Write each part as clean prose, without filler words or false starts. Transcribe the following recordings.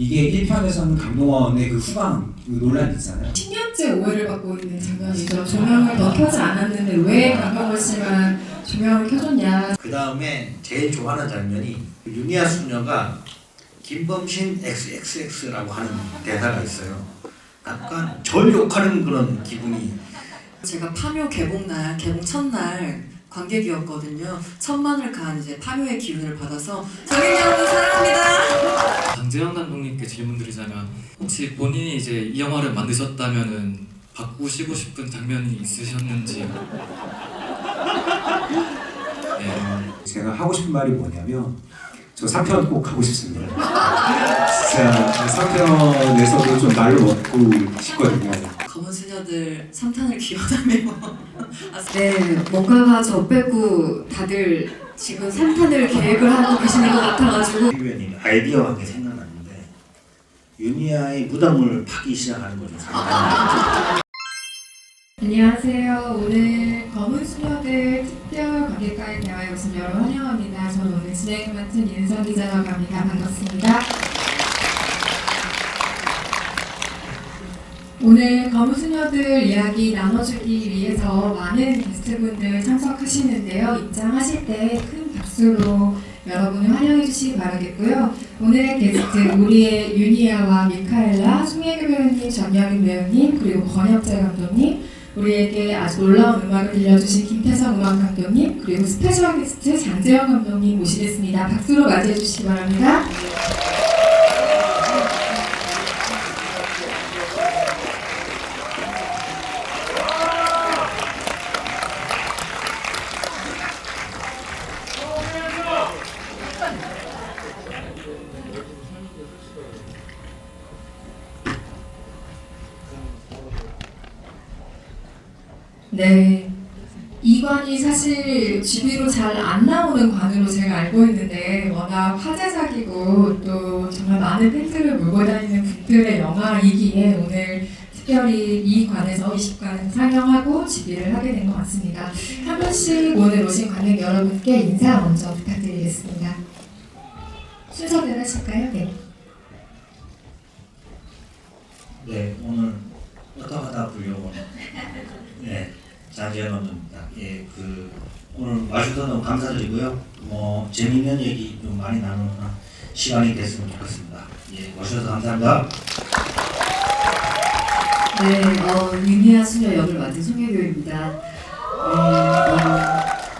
이게 1편에서는 강동원의 그 후방 그 논란이 있잖아요. 10년째 오해를 받고 있는 장면이죠. 조명을 더 켜지 않았는데 왜 강동원 씨만 조명을 켜줬냐. 그 다음에 제일 좋아하는 장면이 유니아 수녀가 김범신 XXX라고 하는 대사가 있어요. 약간 절 욕하는 그런 기분이. 제가 파묘 개봉날, 개봉 첫날 관객이었거든요. 천만을 간 이제 파묘의 기운을 받아서 장인 여러분 사랑합니다. 장재현 감독님께 질문드리자면 혹시 본인이 이제 이 영화를 만드셨다면은 바꾸시고 싶은 장면이 있으셨는지. 네. 제가 하고 싶은 말이 뭐냐면 저 3편 꼭 하고 싶습니다. 진짜 3편에서도 좀 날로 먹고 싶거든요. 검은 수녀들 3탄을 기원하며 네, 뭔가가 저 빼고 다들 지금 3탄을 계획을 하고 계시는 것 같아가지고 위원님 아이디어가 게 생각났는데 유니아의 무덤을 파기 시작하는 거죠. 상당히. 안녕하세요. 오늘 검은 수녀들 특별 관객과의 대화에 오신 여러분 환영합니다. 저는 오늘 진행을 맡은 윤선 기자라고 합니다. 반갑습니다. 오늘 검은 수녀들 이야기 나눠주기 위해서 많은 게스트분들 참석하시는데요. 입장하실 때 큰 박수로 여러분을 환영해 주시기 바라겠고요. 오늘의 게스트 우리의 유니아와 미카엘라, 송혜교 배우님, 전여린 배우님, 그리고 권혁재 감독님, 우리에게 아주 놀라운 음악을 들려주신 김태성 음악 감독님, 그리고 스페셜 게스트 장재현 감독님 모시겠습니다. 박수로 맞이해 주시기 바랍니다. 네, 이 관이 사실 GB로 잘 안 나오는 관으로 제가 알고 있는데 워낙 화제작이고 또 정말 많은 팬들을 몰고 다니는 분들의 영화이기에 오늘 특별히 이 관에서 20관 상영하고 GB를 하게 된 것 같습니다. 한 분씩 오늘 오신 관객 여러분께 인사 먼저 부탁드리겠습니다. 순서대로 하실까요? 네. 네, 오늘 어떡하다 불려온 네, 장재현 감독입니다. 예, 오늘 와주셔서 너무 감사드리고요. 재미있는 얘기 좀 많이 나누는 시간이 됐으면 좋겠습니다. 예, 와주셔서 감사합니다. 네, 유니아 수녀 역을 맡은 송혜교입니다.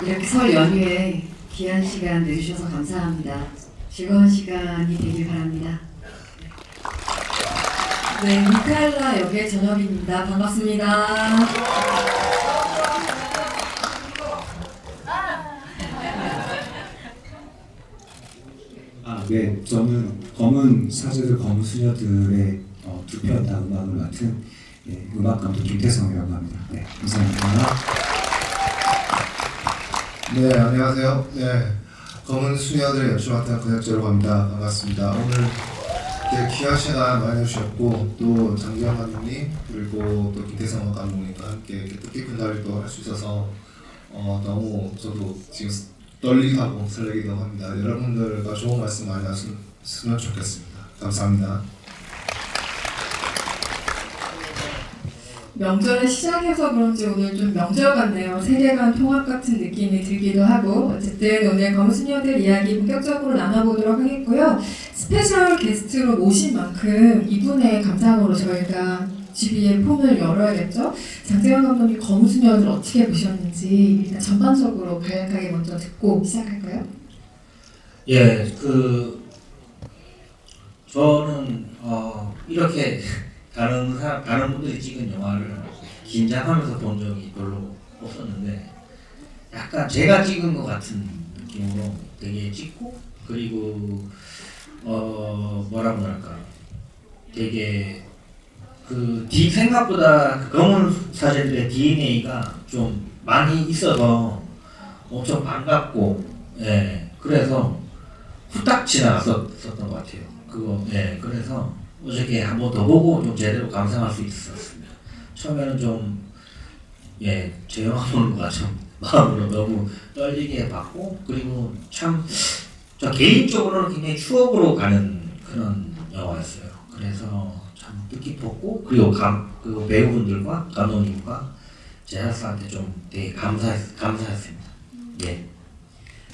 이렇게 설 연휴에 귀한 시간 내주셔서 감사합니다. 즐거운 시간이 되길 바랍니다. 네, 미카엘라 역의 전여빈입니다. 반갑습니다. 네, 저는 검은 사제들, 검은 수녀들의 두 편 다 음악을 맡은 음악 감독 김태성이라고 합니다. 네, 감사합니다. 네, 안녕하세요. 네, 검은 수녀들의 연출 맡은 권혁재라고 합니다. 반갑습니다. 오늘 이렇게 귀한 시간 많이 해주셨고 또 장재현 감독님 그리고 또 김태성 감독님과 함께 이렇게 뜻깊은 날을 또 할 수 있어서 너무 저도 지금 떨리기도 하고 설레기도 합니다. 여러분들과 좋은 말씀 많이 하셨으면 좋겠습니다. 감사합니다. 명절을 시작해서 그런지 오늘 좀 명절 같네요. 세계관 통합 같은 느낌이 들기도 하고 어쨌든 오늘 검은 수녀들 이야기 본격적으로 나눠보도록 하겠고요. 스페셜 게스트로 모신 만큼 이분의 감상으로 저희가 GB의 폼을 열어야겠죠. 장재현 감독님 검은 수녀들 어떻게 보셨는지 일단 전반적으로 간략하게 먼저 듣고 시작할까요? 예, 저는 이렇게 다른 분들이 찍은 영화를 긴장하면서 본 적이 별로 없었는데 약간 제가 찍은 것 같은 느낌으로 되게 찍고 그리고 뭐라고 할까 되게 생각보다 검은 사제들의 DNA가 좀 많이 있어서 엄청 반갑고 예 그래서 후딱 지나갔었던 것 같아요. 예 그래서 어저께 한 번 더 보고 좀 제대로 감상할 수 있었습니다. 처음에는 좀 제 영화 보는 거가 좀 마음으로 너무 떨리게 봤고 그리고 참 저 개인적으로는 굉장히 추억으로 가는 그런 영화였어요. 그래서 참 뜻깊었고 그리고 그 배우분들과 감독님과 제작사한테 좀 되게 감사했습니다. 예.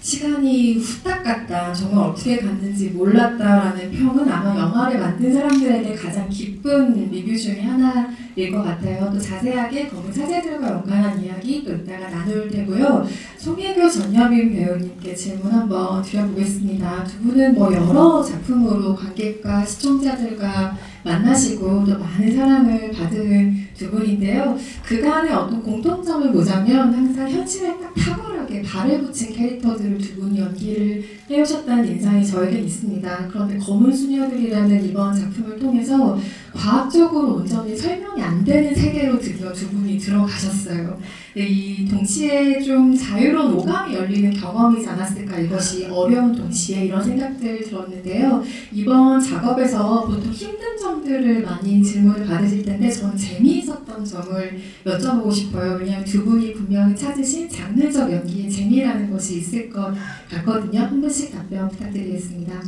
시간이 후딱 갔다, 정말 어떻게 갔는지 몰랐다라는 평은 아마 영화를 만든 사람들에게 가장 기쁜 리뷰 중에 하나일 것 같아요. 또 자세하게 검은 사제들과 연관한 이야기 또 이따가 나눌 테고요. 송혜교 전여빈 배우님께 질문 한번 드려보겠습니다. 두 분은 뭐 여러 작품으로 관객과 시청자들과 만나시고 또 많은 사랑을 받은 두 분인데요. 그간의 어떤 공통점을 보자면 항상 현실에 딱 탁월하게 발을 붙인 캐릭터들을 두 분이 연기를 해오셨다는 인상이 저에겐 있습니다. 그런데 검은 수녀들이라는 이번 작품을 통해서 과학적으로 온전히 설명이 안 되는 세계로 드디어 두 분이 들어가셨어요. 이 동시에 좀 자유로운 오감이 열리는 경험이지 않았을까, 이것이 어려운 동시에 이런 생각들 들었는데요. 이번 작업에서 보통 힘든 점들을 많이 질문을 받으실 텐데 저는 재미있었던 점을 여쭤보고 싶어요. 왜냐하면 두 분이 분명히 찾으신 장르적 연기의 재미라는 것이 있을 것 같거든요. 한 분씩 답변 부탁드리겠습니다.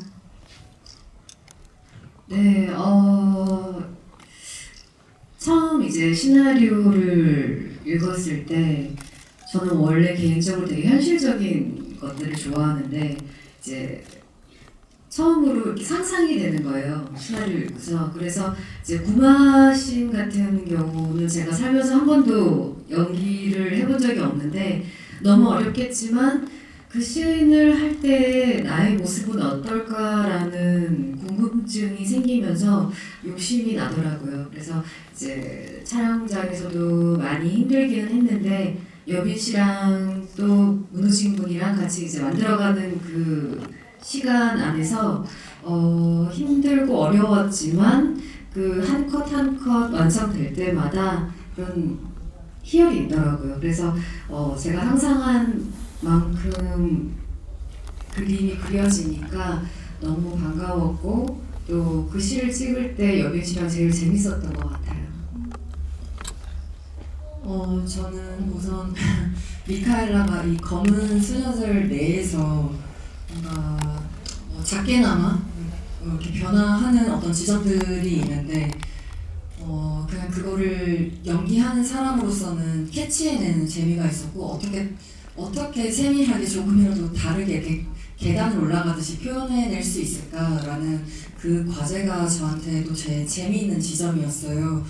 네, 처음 이제 시나리오를 읽었을 때 저는 원래 개인적으로 되게 현실적인 것들을 좋아하는데 이제 처음으로 이렇게 상상이 되는 거예요. 시나리오를 읽고서. 그래서 이제 구마신 같은 경우는 제가 살면서 한 번도 연기를 해본 적이 없는데 너무 어렵겠지만 그 시인을 할 때 나의 모습은 어떨까라는 궁금증이 생기면서 욕심이 나더라고요. 그래서 이제 촬영장에서도 많이 힘들기는 했는데 여빈 씨랑 또 문우진 분이랑 같이 이제 만들어가는 그 시간 안에서 힘들고 어려웠지만 그 한 컷 한 컷 완성될 때마다 그런 희열이 있더라고요. 그래서 제가 상상한 만큼 그림이 그려지니까 너무 반가웠고 또 그 시를 찍을 때 여빈 씨랑 제일 재밌었던 것 같아요. 저는 우선 미카엘라가 이 검은 수녀들 내에서 뭔가 작게나마 이렇게 변화하는 어떤 지점들이 있는데 그냥 그거를 연기하는 사람으로서는 캐치해내는 재미가 있었고 어떻게 세밀하게 조금이라도 다르게 이렇게 계단을 올라가듯이 표현해낼 수 있을까라는 그 과제가 저한테도 제 재미있는 지점이었어요.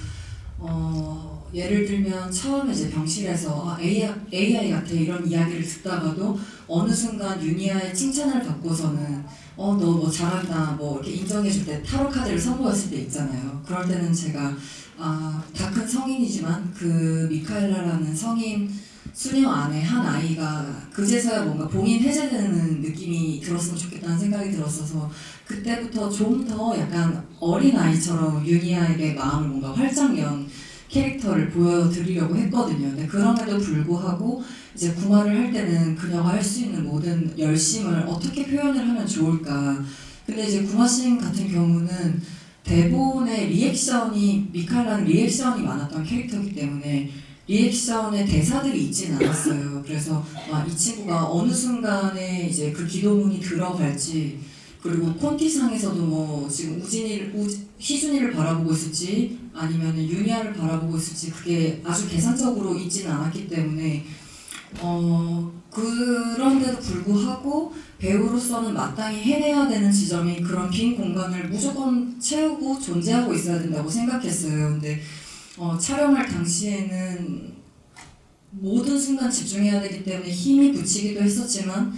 예를 들면 처음에 이제 병실에서 AI 같아 이런 이야기를 듣다가도 어느 순간 유니아의 칭찬을 받고서는 너 뭐 잘한다 뭐 이렇게 인정해줄 때 타로 카드를 선보였을 때 있잖아요. 그럴 때는 제가 다 큰 성인이지만 그 미카엘라라는 성인 수녀 안에 한 아이가 그제서야 뭔가 봉인 해제되는 느낌이 들었으면 좋겠다는 생각이 들었어서 그때부터 좀 더 약간 어린 아이처럼 유니아에게 마음을 뭔가 활짝 연 캐릭터를 보여드리려고 했거든요. 근데 그럼에도 불구하고 이제 구마를 할 때는 그녀가 할 수 있는 모든 열심을 어떻게 표현을 하면 좋을까. 근데 이제 구마씬 같은 경우는 대본의 리액션이 미칼라는 리액션이 많았던 캐릭터이기 때문에 리액션의 대사들이 있진 않았어요. 그래서 이 친구가 어느 순간에 이제 그 기도문이 들어갈지 그리고 콘티상에서도 뭐 지금 희준이를 바라보고 있을지 아니면 유니아를 바라보고 있을지 그게 아주 계산적으로 있지는 않았기 때문에 그런데도 불구하고 배우로서는 마땅히 해내야 되는 지점이 그런 빈 공간을 무조건 채우고 존재하고 있어야 된다고 생각했어요. 근데 촬영할 당시에는 모든 순간 집중해야 되기 때문에 힘이 붙이기도 했었지만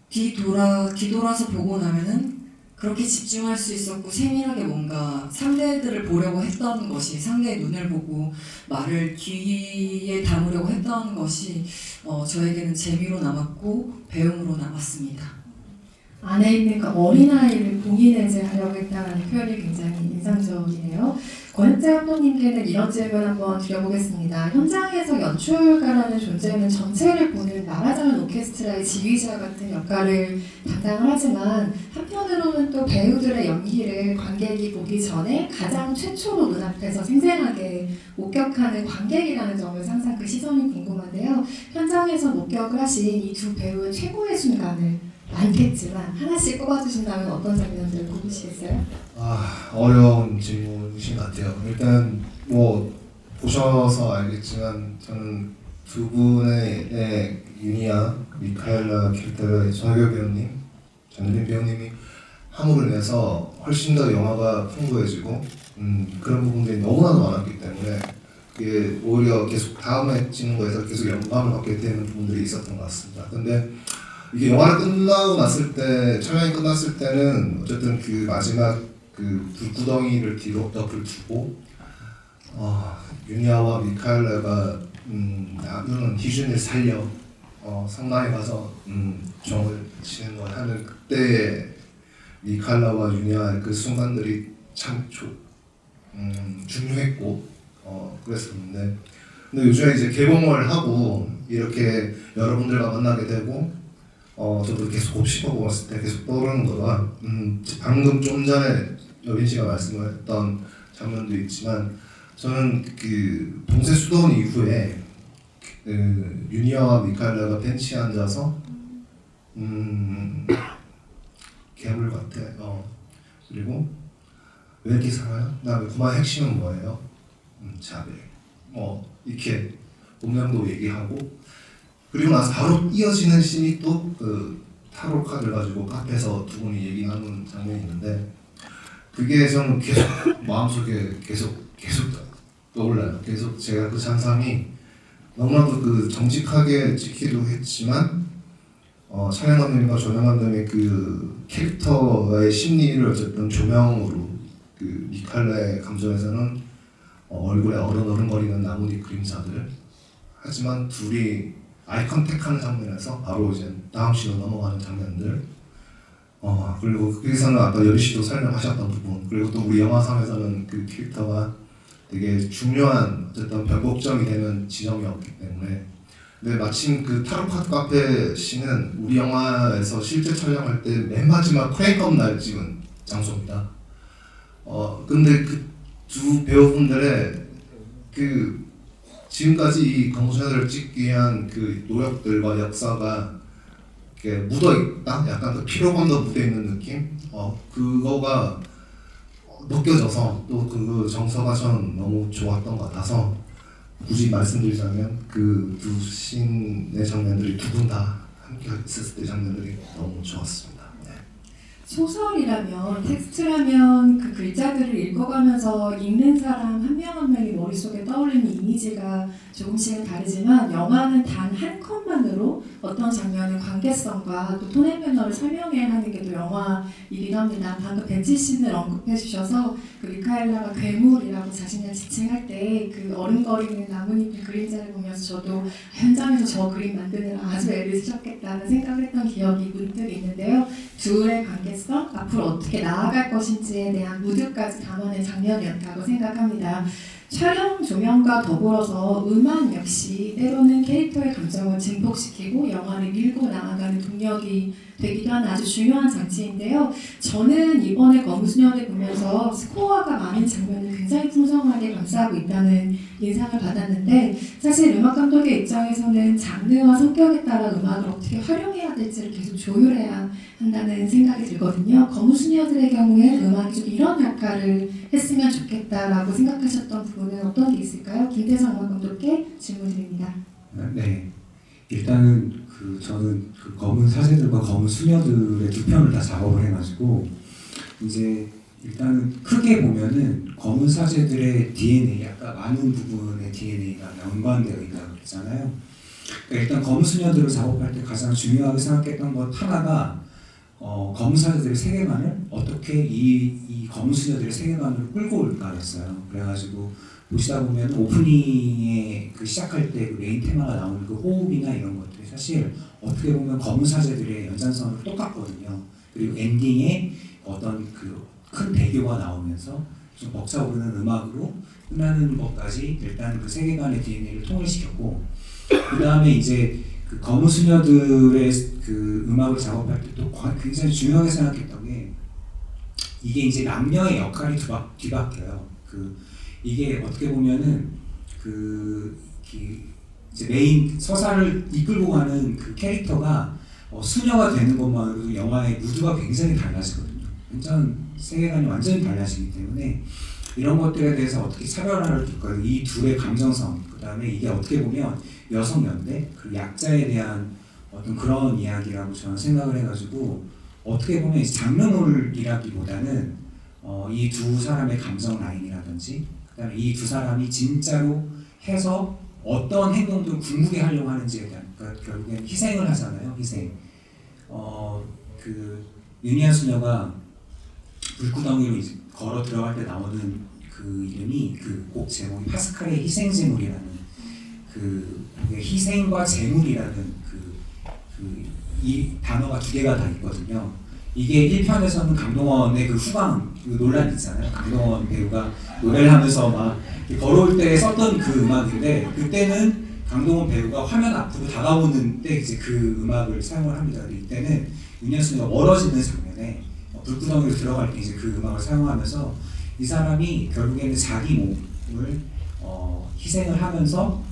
뒤돌아서 보고 나면은 그렇게 집중할 수 있었고 세밀하게 뭔가 상대들을 보려고 했던 것이 상대의 눈을 보고 말을 귀에 담으려고 했던 것이 저에게는 재미로 남았고 배움으로 남았습니다. 안에 있는 그 어린아이를 봉인해제하려고 했다는 표현이 굉장히 인상적이네요. 권혁재 감독님께는 이런 질문 한번 드려보겠습니다. 현장에서 연출가라는 존재는 전체를 보는 말하자면 오케스트라의 지휘자 같은 역할을 담당을 하지만 한편으로는 또 배우들의 연기를 관객이 보기 전에 가장 최초로 눈앞에서 생생하게 목격하는 관객이라는 점에서 항상 그 시선이 궁금한데요. 현장에서 목격을 하신 이 두 배우의 최고의 순간을 많겠지만 하나씩 꼽아주신다면 어떤 장면들을 꼽으시겠어요? 어려운 질문이신 것 같아요. 일단 뭐 보셔서 알겠지만 저는 두 분의 유니아, 미카엘라 캐릭터의 정혁 배우님, 장유린 배우님이 함으로 인해서 훨씬 더 영화가 풍부해지고 그런 부분들이 너무나도 많았기 때문에 그게 오히려 계속 다음에 찍는 거에서 계속 영감을 받게 되는 부분들이 있었던 것 같습니다. 근데 이게 영화가 끝나고 났을 때, 촬영이 끝났을 때는 어쨌든 그 마지막 그 불구덩이를 뒤로 덮을 두고 유니아와 미카엘라가 나는 희준을 살려 성당에 가서 종을 치는 걸 하는 그때의 미카엘라와 유니아의 그 순간들이 참 중요했고 그랬었는데, 근데 요즘에 이제 개봉을 하고 이렇게 여러분들과 만나게 되고 저도 계속 곱씹어보고 왔을 때 계속 떠오르는 거가 방금 좀 전에 여빈 씨가 말씀했던 장면도 있지만 저는 그 봉쇄 수도원 이후에 유니아와 미카엘라가 벤치에 앉아서 괴물 같아. 그리고 왜 이렇게 살아요? 그다음에 그만 핵심은 뭐예요? 자백. 이렇게 운명도 얘기하고 그리고 나서 바로 이어지는 씬이 또 그 타로 카드를 가지고 카페에서 두 분이 얘기 나누는 장면이 있는데 그게 저는 계속 마음속에 계속 떠올라요. 계속 제가 그 장상이 너무나도 그 정직하게 찍기도 했지만 촬영 감독님과 조명 감독님의 그 캐릭터의 심리를 어쨌든 조명으로 그 미칼라의 감정에서는 얼굴에 어른거리는 나뭇잎 그림자들 하지만 둘이 아이 컨택하는 장면에서 바로 이제 다음 씬으로 넘어가는 장면들 그리고 거기서는 아까 여비 씨도 설명하셨던 부분 그리고 또 우리 영화상에서는 그 캐릭터가 되게 중요한 어쨌든 변곡점이 되는 지점이었기 때문에 근데 마침 그 타로카드 카페 씬은 우리 영화에서 실제 촬영할 때 맨 마지막 크레인컵 날 찍은 장소입니다. 근데 그 두 배우분들의 그 지금까지 이 검수사들을 찍기 위한 그 노력들과 역사가 이렇게 묻어있다? 약간 그 피로감도 묻어있는 느낌? 그거가 느껴져서 또 그 정서가 전 너무 좋았던 것 같아서 굳이 말씀드리자면 그 두 씬의 장면들이 두 분 다 함께 있었을 때 장면들이 너무 좋았습니다. 소설이라면 텍스트라면 그 글자들을 읽어가면서 읽는 사람 한 명 한 명이 머릿속에 떠올리는 이미지가 조금씩은 다르지만 영화는 단 한 컷만으로 어떤 장면의 관계성과 또 톤앤 매너를 설명해야 하는 게 또 영화이기도 합니다. 방금 벤치 씬을 언급해 주셔서 그 미카엘라가 괴물이라고 자신을 지칭할 때 그 어른거리는 나뭇잎 그림자를 보면서 저도 현장에서 저 그림 만드느라 아주 애를 쓰셨겠다는 생각을 했던 기억이 문득 있는데요. 둘의 관계성, 앞으로 어떻게 나아갈 것인지에 대한 무드까지 담아낸 장면이었다고 생각합니다. 촬영 조명과 더불어서 음악 역시 때로는 캐릭터의 감정을 증폭시키고 영화를 밀고 나아가는 동력이 되기도 하는 아주 중요한 장치인데요. 저는 이번에 검은수녀를 보면서 스코어가 많은 장면을 굉장히 풍성하게 감싸고 있다는 인상을 받았는데 사실 음악 감독의 입장에서는 장르와 성격에 따라 음악을 어떻게 활용해야 될지를 계속 조율해야 한다는 생각이 들거든요. 검은수녀들의 경우에 음악이 좀 이런 역할을 했으면 좋겠다라고 생각하셨던 부분은 어떤 게 있을까요? 김태성 음악 감독께 질문드립니다. 네, 일단은 저는 그 검은 사제들과 검은 수녀들의 두 편을 다 작업을 해가지고 이제 일단은 크게 보면은 검은 사제들의 DNA, 아까 많은 부분의 DNA가 연관되어 있다고 그랬잖아요. 그러니까 일단 검은 수녀들을 작업할 때 가장 중요하게 생각했던 것 하나가 검은 사제들의 세계관을 어떻게 이 검은 수녀들의 세계관을 끌고 올까였어요. 그래가지고 보시다 보면 오프닝에 그 시작할 때 그 메인 테마가 나오는 그 호흡이나 이런 것들이 사실 어떻게 보면 검은 사제들의 연장선으로 똑같거든요. 그리고 엔딩에 어떤 그 큰 배교가 나오면서 좀 벅차오르는 음악으로 끝나는 것까지 일단 그 세계관의 DNA를 통일시켰고 그 다음에 이제 그 검은 수녀들의 그 음악을 작업할 때 또 굉장히 중요하게 생각했던 게 이게 이제 남녀의 역할이 뒤바뀌어요. 이게 어떻게 보면은 이제 메인 서사를 이끌고 가는 그 캐릭터가 수녀가 되는 것만으로도 영화의 무드가 굉장히 달라지거든요. 완전 세계관이 완전히 달라지기 때문에 이런 것들에 대해서 어떻게 차별화를 둘까? 이 둘의 감정성, 그 다음에 이게 어떻게 보면 여성 연대, 그 약자에 대한 어떤 그런 이야기라고 저는 생각을 해가지고 어떻게 보면 장르물이라기보다는 이 두 사람의 감정 라인이라든지 그다음에 이 두 사람이 진짜로 해서 어떤 행동들을 궁극에 하려고 하는지에 대한 그러니까 결국엔 희생을 하잖아요. 희생. 그 윤희아 수녀가 불구덩이로 이제 걸어 들어갈 때 나오는 그 이름이 그 곡 제목이 파스칼의 희생제물이라는 그 희생과 제물이라는 이 단어가 두 개가 다 있거든요. 이게 1편에서는 강동원의 그 후광 그 논란 있잖아요. 강동원 배우가 노래를 하면서 막 걸어올 때 썼던 그 음악인데 그때는 강동원 배우가 화면 앞으로 다가오는 때 이제 그 음악을 사용을 합니다. 근데 이때는 윤희아 수녀가 멀어지는 장면에 불구덩이로 들어갈 때 이제 그 음악을 사용하면서 이 사람이 결국에는 자기 몸을 희생을 하면서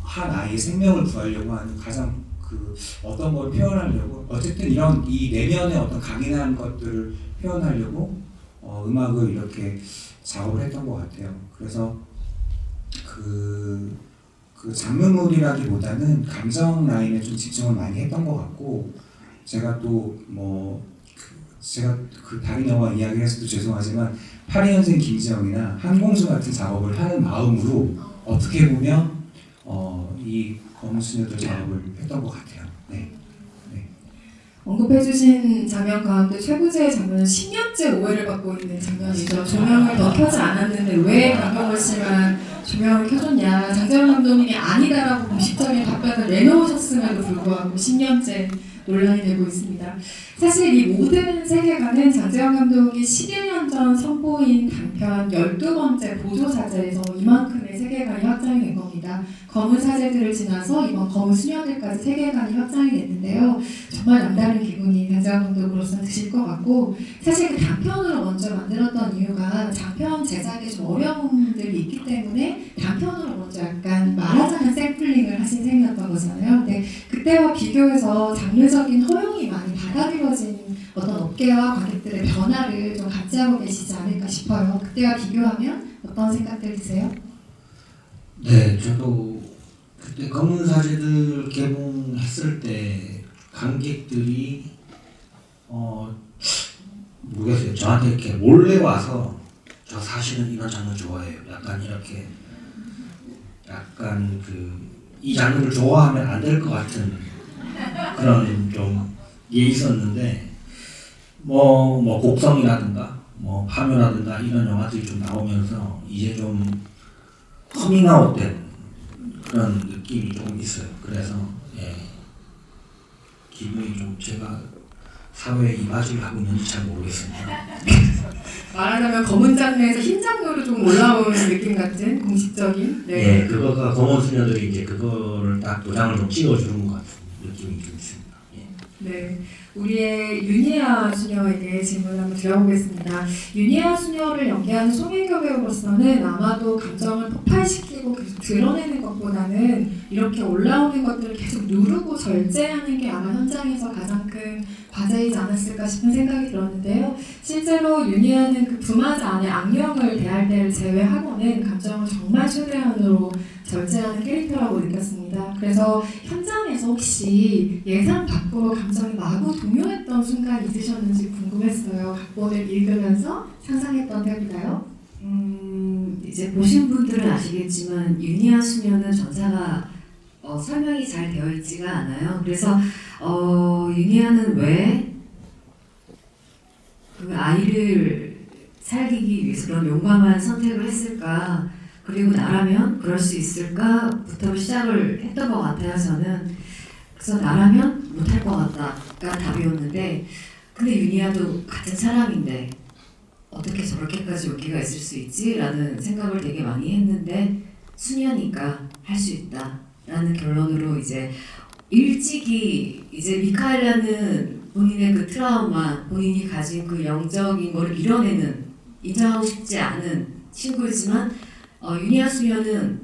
한 아이의 생명을 구하려고 하는 가장 그 어떤 걸 표현하려고 어쨌든 이런 이 내면의 어떤 강인한 것들을 표현하려고 음악을 이렇게 작업을 했던 것 같아요. 그래서 그 장르물이라기보다는 감정 라인에 좀 집중을 많이 했던 것 같고 제가 또 제가 그 다른 영화 이야기를 해서도 죄송하지만 82년생 김지영이나 한공주 같은 작업을 하는 마음으로 어떻게 보면 이 검은 수녀들 작업을 했던 것 같아요. 네. 언급해주신 장면 가운데 최부재의 장면은 10년째 오해를 받고 있는 장면이죠. 조명을 더 켜지 않았는데 왜 강경월 씨만 조명을 켜줬냐. 장재원 감독님이 아니다라고 공식적인 답변을 내놓으셨음에도 불구하고 10년째 논란이 되고 있습니다. 사실 이 모든 세계관은 장재원 감독이 11년 전 선보인 단편 12번째 보조사제에서 이만큼의 세계관이 확장이 된 겁니다. 검은 사제들을 지나서 이번 검은 수녀들까지 세계관이 확장이 됐는데요. 정말 남다른 기분이 장재원 감독으로서는 드실 것 같고 사실 그 단편으로 먼저 만들었던 이유가 장편 제작에 좀 어려움들이 있기 때문에 단편으로 먼저 약간 말하자면 샘플링을 하신 셈이었던 거잖아요. 근데 그때와 비교해서 장르적인 허용이 많이 받아들여진 어떤 업계와 관객들의 변화를 좀 감지하고 계시지 않을까 싶어요. 그때와 비교하면 어떤 생각들 드세요? 네, 저도 그때 검은 사제들 개봉했을 때 관객들이 모르겠어요. 저한테 이렇게 몰래 와서 저 사실은 이런 장르 좋아해요. 약간 이렇게 약간 이 장르를 좋아하면 안 될 것 같은 그런 좀 게 있었는데 곡성이라든가 파묘라든가 이런 영화들이 좀 나오면서 이제 좀 커밍아웃된 그런 느낌이 좀 있어요. 그래서 기분이 좀 제가 사회에 이바지를 하고 있는지 잘 모르겠습니다. 말하자면 검은 장르에서 흰 장르로 좀 올라오는 느낌 같은 공식적인 네, 그거가 검은 수녀들이 이제 그거를 딱 도장을 좀 찍어주는 것 같은 느낌이 좀 있습니다. 네, 우리의 윤희아 수녀에게 질문을 한번 드려보겠습니다. 윤희아 수녀를 연기하는 송혜교 배우로서는 아마도 감정을 폭발시키고 계속 드러내는 것보다는 이렇게 올라오는 것들을 계속 누르고 절제하는 게 아마 현장에서 가장 큰 과제이지 않았을까 싶은 생각이 들었는데요. 실제로 윤희아는 그 부마자 안에 악령을 대할 때를 제외하고는 감정을 정말 최대한으로 절제하는 캐릭터라고 느꼈습니다. 그래서 현장에서 혹시 예상 밖으로 감정이 마구 동요했던 순간 있으셨는지 궁금했어요. 각본을 읽으면서 상상했던 때일까요? 이제 보신 분들은 아시겠지만 윤희아 수녀는 전사가 설명이 잘 되어 있지가 않아요. 그래서 윤희아는 왜 그 아이를 살리기 위해서 그런 용감한 선택을 했을까? 그리고 나라면 그럴 수 있을까?부터 시작을 했던 것 같아요. 저는 그래서 나라면 못할 것 같다가 답이었는데 근데 윤희아도 같은 사람인데 어떻게 저렇게까지 용기가 있을 수 있지? 라는 생각을 되게 많이 했는데 수녀니까 할 수 있다 라는 결론으로 이제 일찍이 이제 미카엘라는 본인의 그 트라우마, 본인이 가진 그 영적인 거를 밀어내는 인정하고 싶지 않은 친구이지만 윤희아 수녀는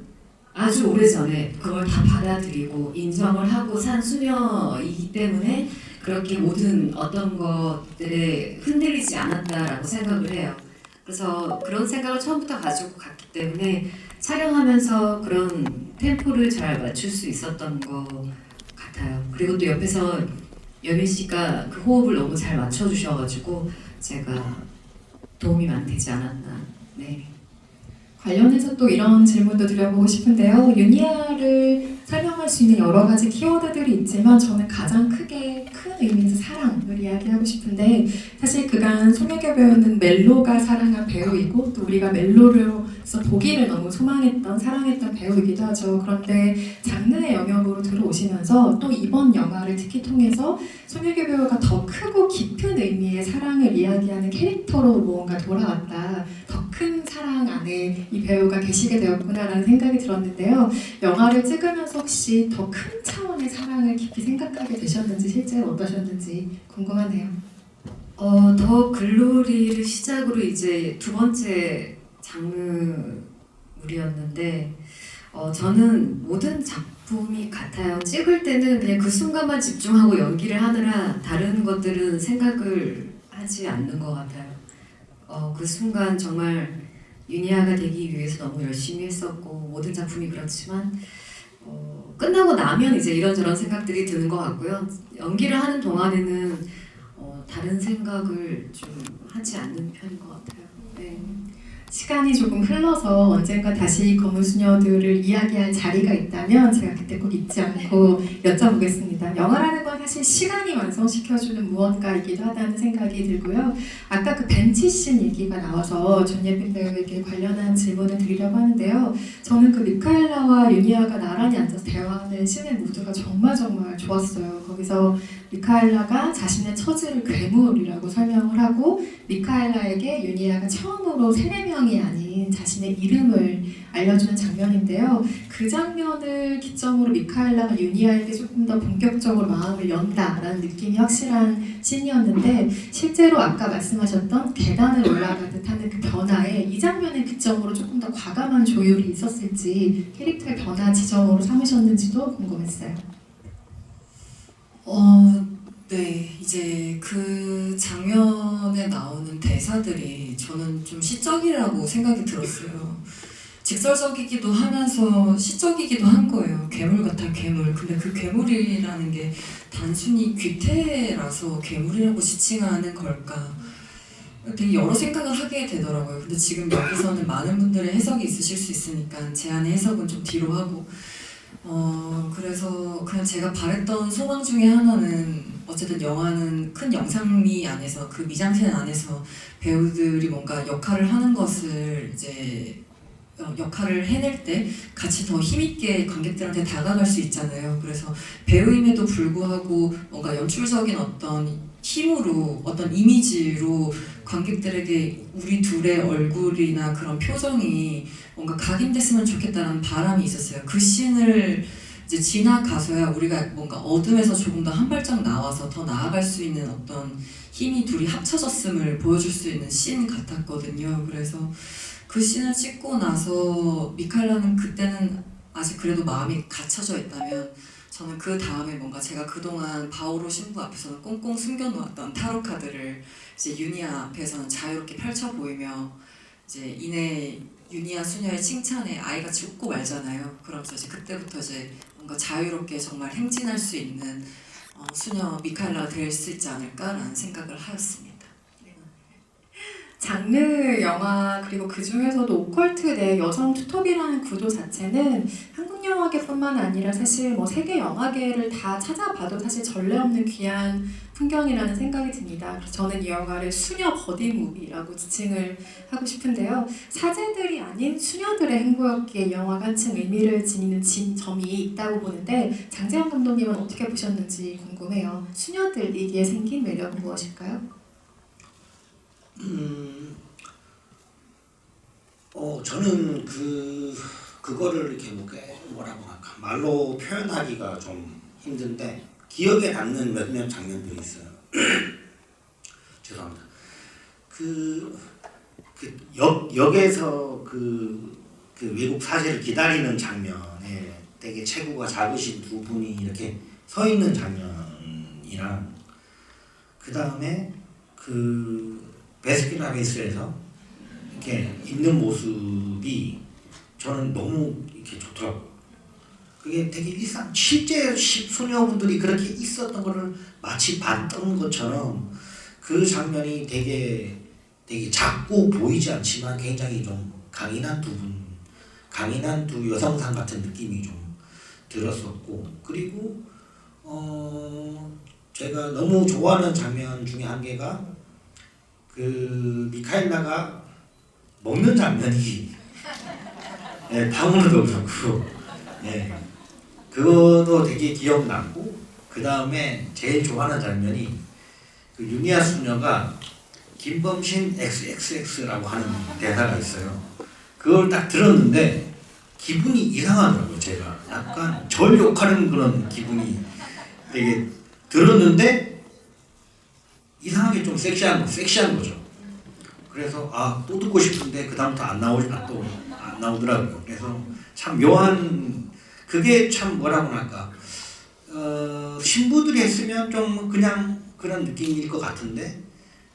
아주 오래전에 그걸 다 받아들이고 인정을 하고 산 수녀이기 때문에 그렇게 모든 어떤 것들에 흔들리지 않았다라고 생각을 해요. 그래서 그런 생각을 처음부터 가지고 갔기 때문에 촬영하면서 그런 템포를 잘 맞출 수 있었던 것 같아요. 그리고 또 옆에서 여민 씨가 그 호흡을 너무 잘 맞춰주셔가지고 제가 도움이 많이 되지 않았나. 네. 관련해서 또 이런 질문도 드려보고 싶은데요. 유니아를 설명할 수 있는 여러 가지 키워드들이 있지만 저는 가장 크게 큰 의미에서 사랑을 이야기하고 싶은데 사실 그간 송혜교 배우는 멜로가 사랑한 배우이고 또 우리가 멜로로서 보기를 너무 소망했던 사랑했던 배우이기도 하죠. 그런데 장르의 영역으로 들어오시면서 또 이번 영화를 특히 통해서 송혜교 배우가 더 크고 깊은 의미의 사랑을 이야기하는 캐릭터로 무언가 돌아왔다. 더 큰 사랑 안에 이 배우가 계시게 되었구나라는 생각이 들었는데요. 영화를 찍으면서 혹시 더 큰 차원의 사랑을 깊이 생각하게 되셨는지 실제로 어떠셨는지 궁금하네요. 더 글로리를 시작으로 이제 두 번째 장르물이었는데 저는 모든 작품이 같아요. 찍을 때는 그냥 그 순간만 집중하고 연기를 하느라 다른 것들은 생각을 하지 않는 것 같아요. 그 순간 정말 유니아가 되기 위해서 너무 열심히 했었고 모든 작품이 그렇지만 끝나고 나면 이제 이런저런 생각들이 드는 것 같고요. 연기를 하는 동안에는 다른 생각을 좀 하지 않는 편인 것 같아요. 네. 시간이 조금 흘러서 언젠가 다시 검은 수녀들을 이야기할 자리가 있다면 제가 그때 꼭 잊지 않고 여쭤보겠습니다. 영화라는 건 사실 시간이 완성시켜주는 무언가이기도 하다는 생각이 들고요. 아까 그 벤치씬 얘기가 나와서 전예빈 배우에게 관련한 질문을 드리려고 하는데요. 저는 그 미카엘라와 유니아가 나란히 앉아서 대화하는 씬의 무드가 정말 좋았어요. 거기서 미카엘라가 자신의 처지를 괴물이라고 설명을 하고 미카엘라에게 유니아가 처음으로 세례명이 아닌 자신의 이름을 알려주는 장면인데요. 그 장면을 기점으로 미카엘라가 유니아에게 조금 더 본격적으로 마음을 연다라는 느낌이 확실한 씬이었는데 실제로 아까 말씀하셨던 계단을 올라가듯 하는 그 변화에 이 장면을 기점으로 조금 더 과감한 조율이 있었을지 캐릭터의 변화 지점으로 삼으셨는지도 궁금했어요. 네, 이제 그 장면에 나오는 대사들이 저는 좀 시적이라고 생각이 들었어요. 직설적이기도 하면서 시적이기도 한 거예요. 괴물 같아, 괴물. 근데 그 괴물이라는 게 단순히 귀태라서 괴물이라고 지칭하는 걸까? 되게 여러 생각을 하게 되더라고요. 근데 지금 여기서는 많은 분들의 해석이 있으실 수 있으니까 제 안의 해석은 좀 뒤로 하고 그래서 그냥 제가 바랬던 소망 중에 하나는 어쨌든 영화는 큰 영상미 안에서 그 미장센 안에서 배우들이 뭔가 역할을 하는 것을 이제 역할을 해낼 때 같이 더 힘있게 관객들한테 다가갈 수 있잖아요. 그래서 배우임에도 불구하고 뭔가 연출적인 어떤 힘으로 어떤 이미지로 관객들에게 우리 둘의 얼굴이나 그런 표정이 뭔가 각인됐으면 좋겠다는 바람이 있었어요. 그 씬을 이제 지나가서야 우리가 뭔가 어둠에서 조금 더 한 발짝 나와서 더 나아갈 수 있는 어떤 힘이 둘이 합쳐졌음을 보여줄 수 있는 씬 같았거든요. 그래서 그 씬을 찍고 나서 미칼라는 그때는 아직 그래도 마음이 갇혀져 있다면 저는 그 다음에 뭔가 제가 그동안 바오로 신부 앞에서는 꽁꽁 숨겨놓았던 타로 카드를 이제 유니아 앞에서는 자유롭게 펼쳐 보이며 이제 이내 유니아 수녀의 칭찬에 아이같이 웃고 말잖아요. 그러면서 이제 그때부터 이제 뭔가 자유롭게 정말 행진할 수 있는 수녀 미칼라가 될 수 있지 않을까라는 생각을 하였습니다. 장르 영화 그리고 그 중에서도 오컬트 내 여성 투톱이라는 구도 자체는 한국 영화계뿐만 아니라 사실 뭐 세계 영화계를 다 찾아봐도 사실 전례 없는 귀한 풍경이라는 생각이 듭니다. 그래서 저는 이 영화를 수녀 버디 무비라고 지칭을 하고 싶은데요. 사제들이 아닌 수녀들의 행보였기에 이 영화가 한층 의미를 지니는 점이 있다고 보는데 장재원 감독님은 어떻게 보셨는지 궁금해요. 수녀들이기에 생긴 매력은 무엇일까요? 저는 그거를 이렇게 뭐라고 할까 말로 표현하기가 좀 힘든데 기억에 남는 몇몇 장면들이 있어요. 죄송합니다. 역에서 그 외국 사제를 기다리는 장면에 되게 체구가 작으신 두 분이 이렇게 서 있는 장면이랑 그 다음에 그 베스킨라빈스에서 이렇게 입는 모습이 저는 너무 이렇게 좋더라고요. 그게 되게 일상, 실제 소녀분들이 그렇게 있었던 거를 마치 봤던 것처럼 그 장면이 되게 작고 보이지 않지만 굉장히 좀 강인한 두 여성상 같은 느낌이 좀 들었었고, 그리고 제가 너무 좋아하는 장면 중에 한 개가 그 미카엘라가 먹는 장면이 예, 방울도 그렇고 예, 그것도 되게 기억났고, 그 다음에 제일 좋아하는 장면이 그 유니아 수녀가 김범신 XXX라고 하는 대사가 있어요. 그걸 딱 들었는데 기분이 이상하더라고요. 제가 약간 절 욕하는 그런 기분이 되게 들었는데 이상하게 좀 섹시한 거죠. 그래서 또 듣고 싶은데 그 다음부터 안 나오더라고요. 그래서 참 묘한, 그게 참 뭐라고 할까, 신부들이 했으면 좀 그냥 그런 느낌일 것 같은데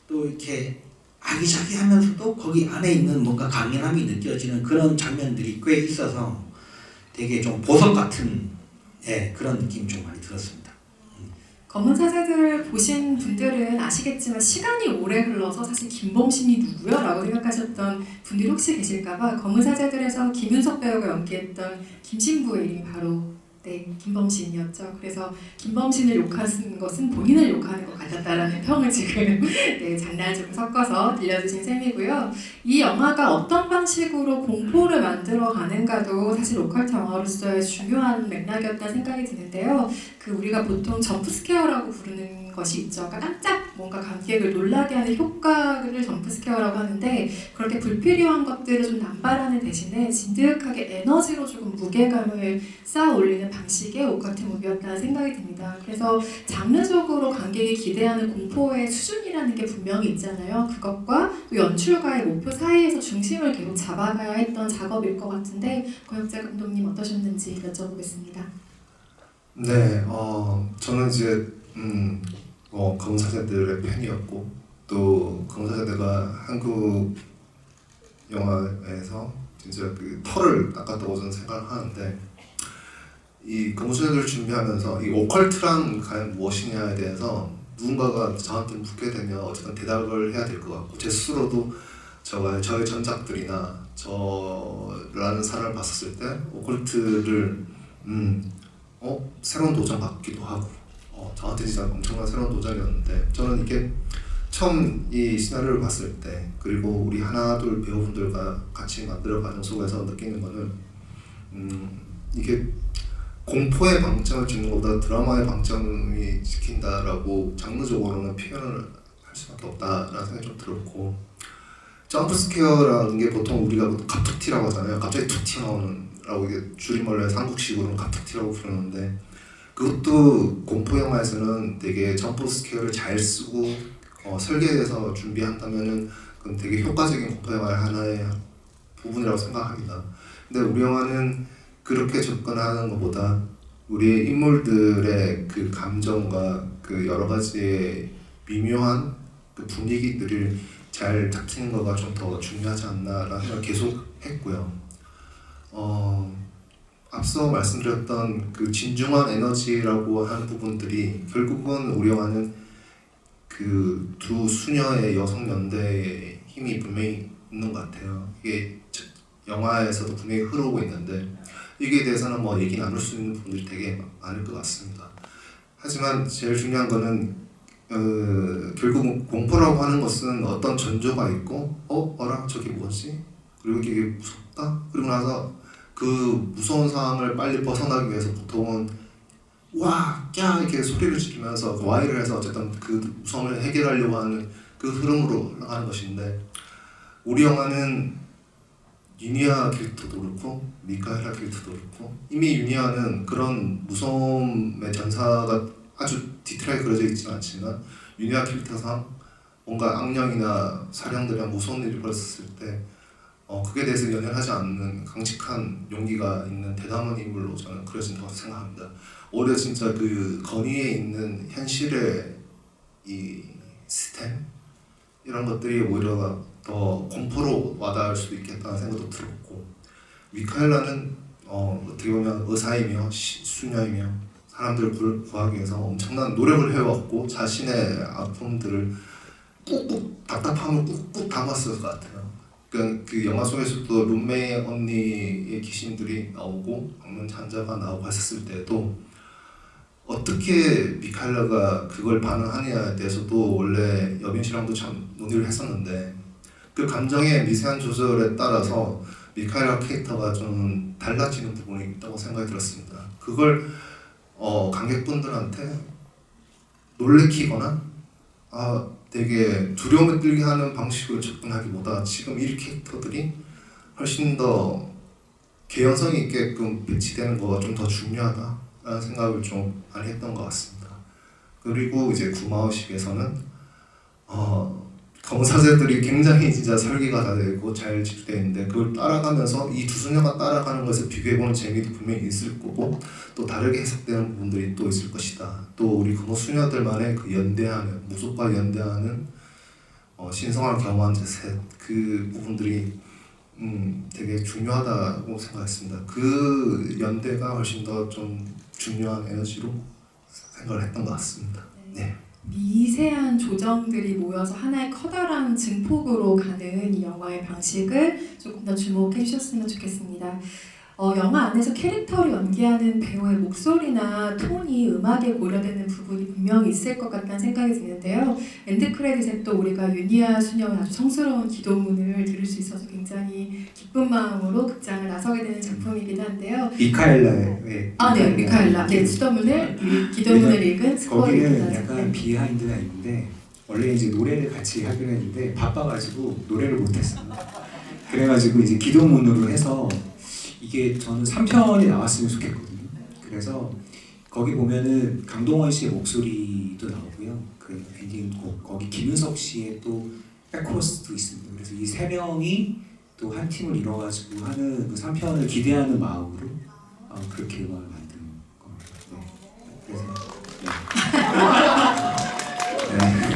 또 이렇게 아기자기하면서도 거기 안에 있는 뭔가 강인함이 느껴지는 그런 장면들이 꽤 있어서 되게 좀 보석 같은 그런 느낌이 좀 많이 들었습니다. 검은 사제들을 보신 분들은 아시겠지만 시간이 오래 흘러서 사실 김범신이 누구야? 라고 생각하셨던 분들이 혹시 계실까봐 검은 사제들에서 김윤석 배우가 연기했던 김신부의 이름이 바로 김범신이었죠. 그래서 김범신을 욕하는 것은 본인을 욕하는 것 같았다라는 평을 지금 장난식으로 섞어서 들려주신 셈이고요. 이 영화가 어떤 방식으로 공포를 만들어 가는가도 사실 오컬트 영화로서의 중요한 맥락이었다는 생각이 드는데요. 그 우리가 보통 점프스케어라고 부르는 것이 있죠. 그러니까 깜짝 뭔가 관객을 놀라게 하는 효과를 점프스케어라고 하는데, 그렇게 불필요한 것들을 좀 남발하는 대신에 진득하게 에너지로 조금 무게감을 쌓아 올리는 방식의 오컬트 무비였다는 생각이 듭니다. 그래서 장르적으로 관객이 기대하는 공포의 수준이라는 게 분명히 있잖아요. 그것과 또 연출가의 목표 사이에서 중심을 계속 잡아가야 했던 작업일 것 같은데, 고혁재 감독님 어떠셨는지 여쭤보겠습니다. 네, 저는 이제 검은 사제들의 팬이었고, 또 검은 사제들가 한국 영화에서 진짜 그 털을 닦았다고 저는 생각을 하는데, 이 검은 사제들을 준비하면서 이 오컬트란 과연 무엇이냐에 대해서 누군가가 저한테 묻게 되면 어쨌든 대답을 해야 될 것 같고, 제 스스로도 저의 전작들이나 저라는 사람을 봤었을 때 오컬트를 새로운 도전 같기도 하고, 저한테 진짜 엄청난 새로운 도전이었는데, 저는 이게 처음 이 시나리오를 봤을 때, 그리고 우리 하나둘 배우분들과 같이 만들어가는 속에서 느끼는 거는 이게 공포의 방점을 찍는 것보다 드라마의 방점이 찍힌다라고 장르적으로는 표현을 할 수밖에 없다라는 생각이 좀 들었고, 점프스퀘어라는 게 보통 우리가 갑툭튀라고 하잖아요. 갑자기 툭 튀어나오는 라고 이게 줄임말로 해서 한국식으로는 갑툭튀라고 부르는데, 그것도 공포 영화에서는 되게 점프 스퀘어를 잘 쓰고 설계해서 준비한다면은 그건 되게 효과적인 공포 영화의 하나의 부분이라고 생각합니다. 근데 우리 영화는 그렇게 접근하는 것보다 우리의 인물들의 그 감정과 그 여러 가지의 미묘한 그 분위기들을 잘 잡히는 거가 좀 더 중요하지 않나라는 생각을 계속 했고요. 앞서 말씀드렸던 그 진중한 에너지라고 하는 부분들이 결국은 우리 영화는 그 두 수녀의 여성 연대의 힘이 분명히 있는 것 같아요. 이게 영화에서도 분명히 흐르고 있는데, 여기에 대해서는 뭐 얘기 나눌 수 있는 부분들이 되게 많을 것 같습니다. 하지만 제일 중요한 거는 결국 공포라고 하는 것은 어떤 전조가 있고, 어라 저게 뭐지? 그리고 이게 무섭다? 그리고 나서 그 무서운 상황을 빨리 벗어나기 위해서 보통은 와, 야 이렇게 소리를 지르면서 와이를 해서 어쨌든 그 무서움을 해결하려고 하는 그 흐름으로 나가는 것인데, 우리 영화는 유니아 캐릭터도 그렇고 미카엘라 캐릭터도 그렇고, 이미 유니아는 그런 무서움의 전사가 아주 디테일하게 그려져 있지는 않지만 유니아 캐릭터상 뭔가 악령이나 사령들이랑 무서운 일이 벌어졌을 때 그게 대해서 연연하지 않는 강직한 용기가 있는 대담한 인물로 저는 그려진다고 생각합니다. 오히려 진짜 그 건의에 있는 현실의 이 이런 것들이 오히려 더 공포로 와닿을 수도 있겠다는 생각도 들었고, 미카엘라는 어떻게 보면 의사이며 수녀이며 사람들을 구하기 위해서 엄청난 노력을 해왔고 자신의 아픔들을 꾹꾹 답답함을 꾹꾹 담았을 것 같아요. 그 영화 속에서도 룸메이 언니의 귀신들이 나오고 방문 환자가 나오고 했었을 때도 어떻게 미카엘라가 그걸 반응하느냐에 대해서도 원래 여빈 씨랑도 참 논의를 했었는데 그 감정의 미세한 조절에 따라서 미카엘라 캐릭터가 좀 달라지는 부분이 있다고 생각이 들었습니다. 그걸 관객분들한테 놀래키거나 되게 두려움에 떨게 하는 방식으로 접근하기보다 지금 이 캐릭터들이 훨씬 더 개연성이 있게끔 배치되는 거가 좀 더 중요하다라는 생각을 좀 많이 했던 것 같습니다. 그리고 이제 구마호식에서는 검사제들이 굉장히 진짜 설계가 다 되고 잘 집중되어 있는데 그걸 따라가면서 이 두 수녀가 따라가는 것을 비교해보는 재미도 분명히 있을 거고 또 다르게 해석되는 부분들이 또 있을 것이다. 또 우리 검은 수녀들만의 그 연대하는 무속과 연대하는 신성한 경험한 셋 그 부분들이 되게 중요하다고 생각했습니다. 그 연대가 훨씬 더 좀 중요한 에너지로 생각을 했던 것 같습니다. 네. 미세한 조정들이 모여서 하나의 커다란 증폭으로 가는 이 영화의 방식을 조금 더 주목해 주셨으면 좋겠습니다. 영화 안에서 캐릭터를 연기하는 배우의 목소리나 톤이 음악에 고려되는 부분이 분명히 있을 것 같다는 생각이 드는데요. 엔드 크레딧에 또 우리가 유니아 수녀의 아주 성스러운 기도문을 들을 수 있어서 굉장히 기쁜 마음으로 극장을 나서게 되는 작품이기도 한데요. 미카엘라의 네, 미카엘라. 네, 기도문을 읽은 스코어를 거기는 약간 비하인드가 있는데 원래 이제 노래를 같이 하기로 했는데 바빠가지고 노래를 못했어요. 그래가지고 이제 기도문으로 해서 이게 저는 3편이 나왔으면 좋겠거든요. 그래서 거기 보면은 강동원 씨의 목소리도 나오고요. 그 엔딩곡 거기 김윤석 씨의 또 백코러스도 있습니다. 그래서 이 세 명이 또 한 팀을 이뤄가지고 하는 그 3편을 기대하는 마음으로 그렇게 음악을 만든 겁니다. 네. 그래서 네.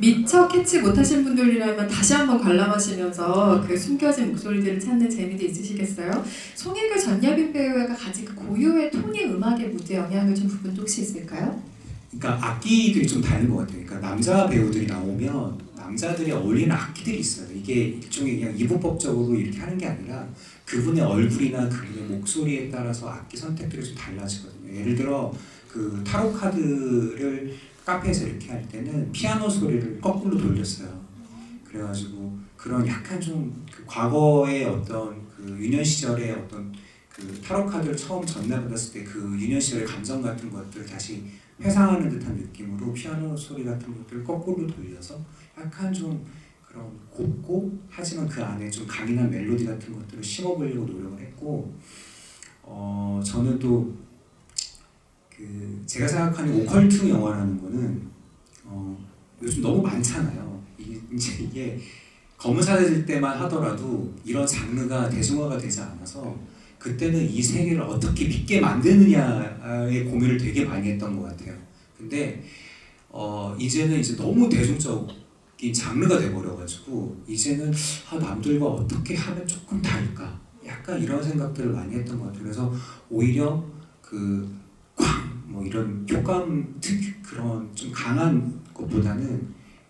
미처 캐치 못하신 분들이라면 다시 한번 관람하시면서 그 숨겨진 목소리들을 찾는 재미도 있으시겠어요? 송혜교 전여빈 배우가 가진 그 고유의 톤이 음악에 무대 영향을 준 부분도 혹시 있을까요? 그러니까 악기들이 좀 다른 것 같아요. 그러니까 남자 배우들이 나오면 남자들이 어울리는 악기들이 있어요. 이게 일종의 그냥 이분법적으로 이렇게 하는 게 아니라 그분의 얼굴이나 그분의 목소리에 따라서 악기 선택들이 좀 달라지거든요. 예를 들어 그 타로 카드를 카페에서 이렇게 할 때는 피아노 소리를 거꾸로 돌렸어요. 그래가지고 그런 약간 좀 그 과거의 어떤 그 유년 시절의 어떤 그 타로 카드를 처음 전달받았을 때 그 유년 시절의 감정 같은 것들을 다시 회상하는 듯한 느낌으로 피아노 소리 같은 것들을 거꾸로 돌려서 약간 좀 그런 곱고 하지만 그 안에 좀 강인한 멜로디 같은 것들을 심어보려고 노력을 했고 저는 또 그 제가 생각하는 오컬트 영화라는 거는 요즘 너무 많잖아요. 이게 검은 사제들 때만 하더라도 이런 장르가 대중화가 되지 않아서 그때는 이 세계를 어떻게 믿게 만드느냐의 고민을 되게 많이 했던 것 같아요. 근데 이제는 이제 너무 대중적인 장르가 돼버려가지고 이제는 남들과 어떻게 하면 조금 다를까? 약간 이런 생각들을 많이 했던 것 같아요. 그래서 오히려 그 뭐 이런 효과음 그런 좀 강한 것보다는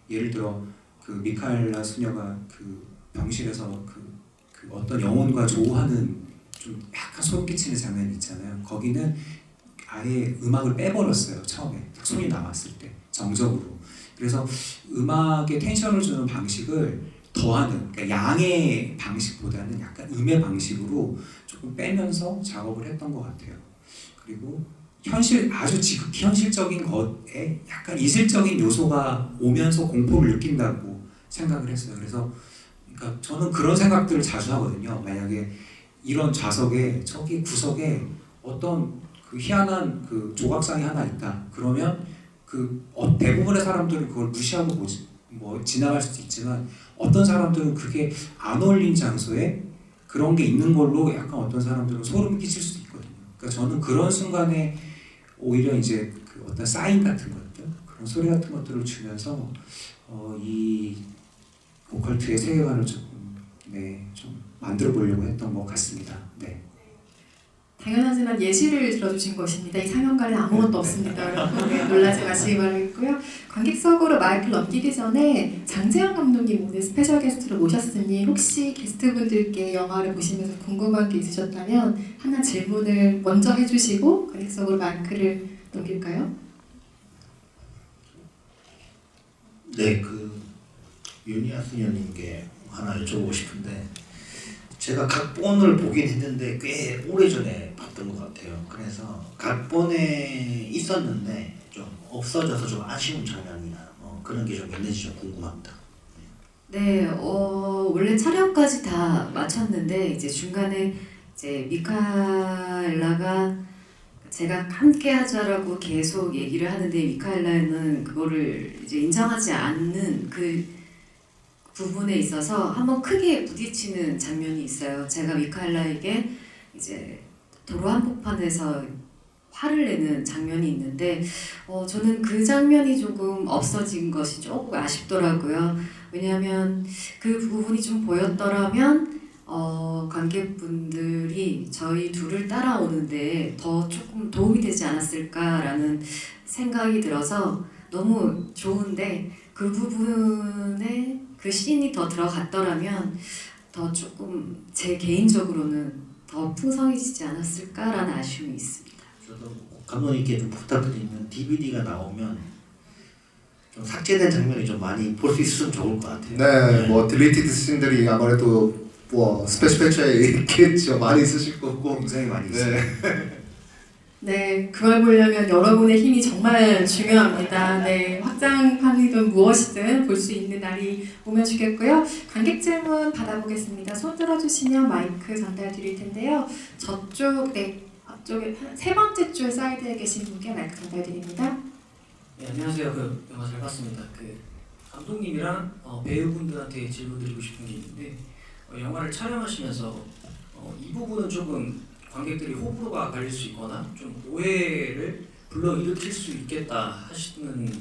예를 들어 그 미카엘라 수녀가 그 병실에서 그 어떤 영혼과 조우하는 좀 약간 소름 끼치는 장면이 있잖아요. 거기는 아예 음악을 빼버렸어요. 처음에 딱 손이 나왔을 때 정적으로. 그래서 음악에 텐션을 주는 방식을 더하는, 그러니까 양의 방식보다는 약간 음의 방식으로 조금 빼면서 작업을 했던 것 같아요. 그리고 아주 지극히 현실적인 것에 약간 이질적인 요소가 오면서 공포를 느낀다고 생각을 했어요. 그래서 그러니까 저는 그런 생각들을 자주 하거든요. 만약에 이런 좌석에 저기 구석에 어떤 그 희한한 그 조각상이 하나 있다. 그러면 대부분의 사람들은 그걸 무시하고 지나갈 수도 있지만 어떤 사람들은 그게 안 어울린 장소에 그런 게 있는 걸로 약간 어떤 사람들은 소름 끼칠 수도 있거든요. 그러니까 저는 그런 순간에 오히려 이제 그 어떤 사인 같은 것들, 그런 소리 같은 것들을 주면서 이 오컬트의 세계관을 좀 만들어 보려고 했던 것 같습니다. 네. 당연하지만 예시를 들어주신 것입니다. 이 상영관에 아무것도 없습니다. 여러분 네, 놀라지 마시기 바라겠고요. 관객석으로 마이크를 넘기기 전에 장재현 감독님 오늘 스페셜 게스트로 모셨으니 혹시 게스트분들께 영화를 보시면서 궁금한 게 있으셨다면 하나 질문을 먼저 해주시고 관객석으로 마이크를 넘길까요? 네, 윤희아 수녀님께 하나 여쭤보고 싶은데 제가 각본을 보긴 했는데 꽤 오래전에 봤던 것 같아요. 그래서 각본에 있었는데 좀 없어져서 좀 아쉬운 장면이나 그런 게 좀 있는지 좀 궁금합니다. 네, 원래 촬영까지 다 마쳤는데 이제 중간에 이제 미카엘라가 제가 함께 하자라고 계속 얘기를 하는데 미카엘라는 그거를 이제 인정하지 않는 그 부분에 있어서 한번 크게 부딪히는 장면이 있어요. 제가 미카엘라에게 이제 도로 한복판에서 화를 내는 장면이 있는데 저는 그 장면이 조금 없어진 것이 조금 아쉽더라고요. 왜냐하면 그 부분이 좀 보였더라면 관객분들이 저희 둘을 따라오는데 더 조금 도움이 되지 않았을까라는 생각이 들어서 너무 좋은데 그 부분에 그 씬이 더 들어갔더라면 더 조금 제 개인적으로는 더 풍성해지지 않았을까라는 아쉬움이 있습니다. 저도 감독님께 좀 부탁드리면 DVD가 나오면 좀 삭제된 장면이 좀 많이 볼 수 있으면 좋을 것 같아요. 네, 뭐 딜리티드 씬들이 아무래도 뭐 스페셜 패치에 있겠죠. 많이 있으실 거고. 굉장히 많이 있어요. 네. 네, 그걸 보려면 여러분의 힘이 정말 중요합니다. 네, 확장판이든 무엇이든 볼 수 있는 날이 오면 좋겠고요. 관객 질문 받아보겠습니다. 손 들어주시면 마이크 전달 드릴 텐데요. 저쪽, 네, 앞쪽에 세 번째 줄 사이드에 계신 분께 마이크 전달 드립니다. 네, 안녕하세요. 영화 잘 봤습니다. 감독님이랑 배우분들한테 질문드리고 싶은 게 있는데 영화를 촬영하시면서 이 부분은 조금 관객들이 호불호가 갈릴 수 있거나 좀 오해를 불러일으킬 수 있겠다 하시는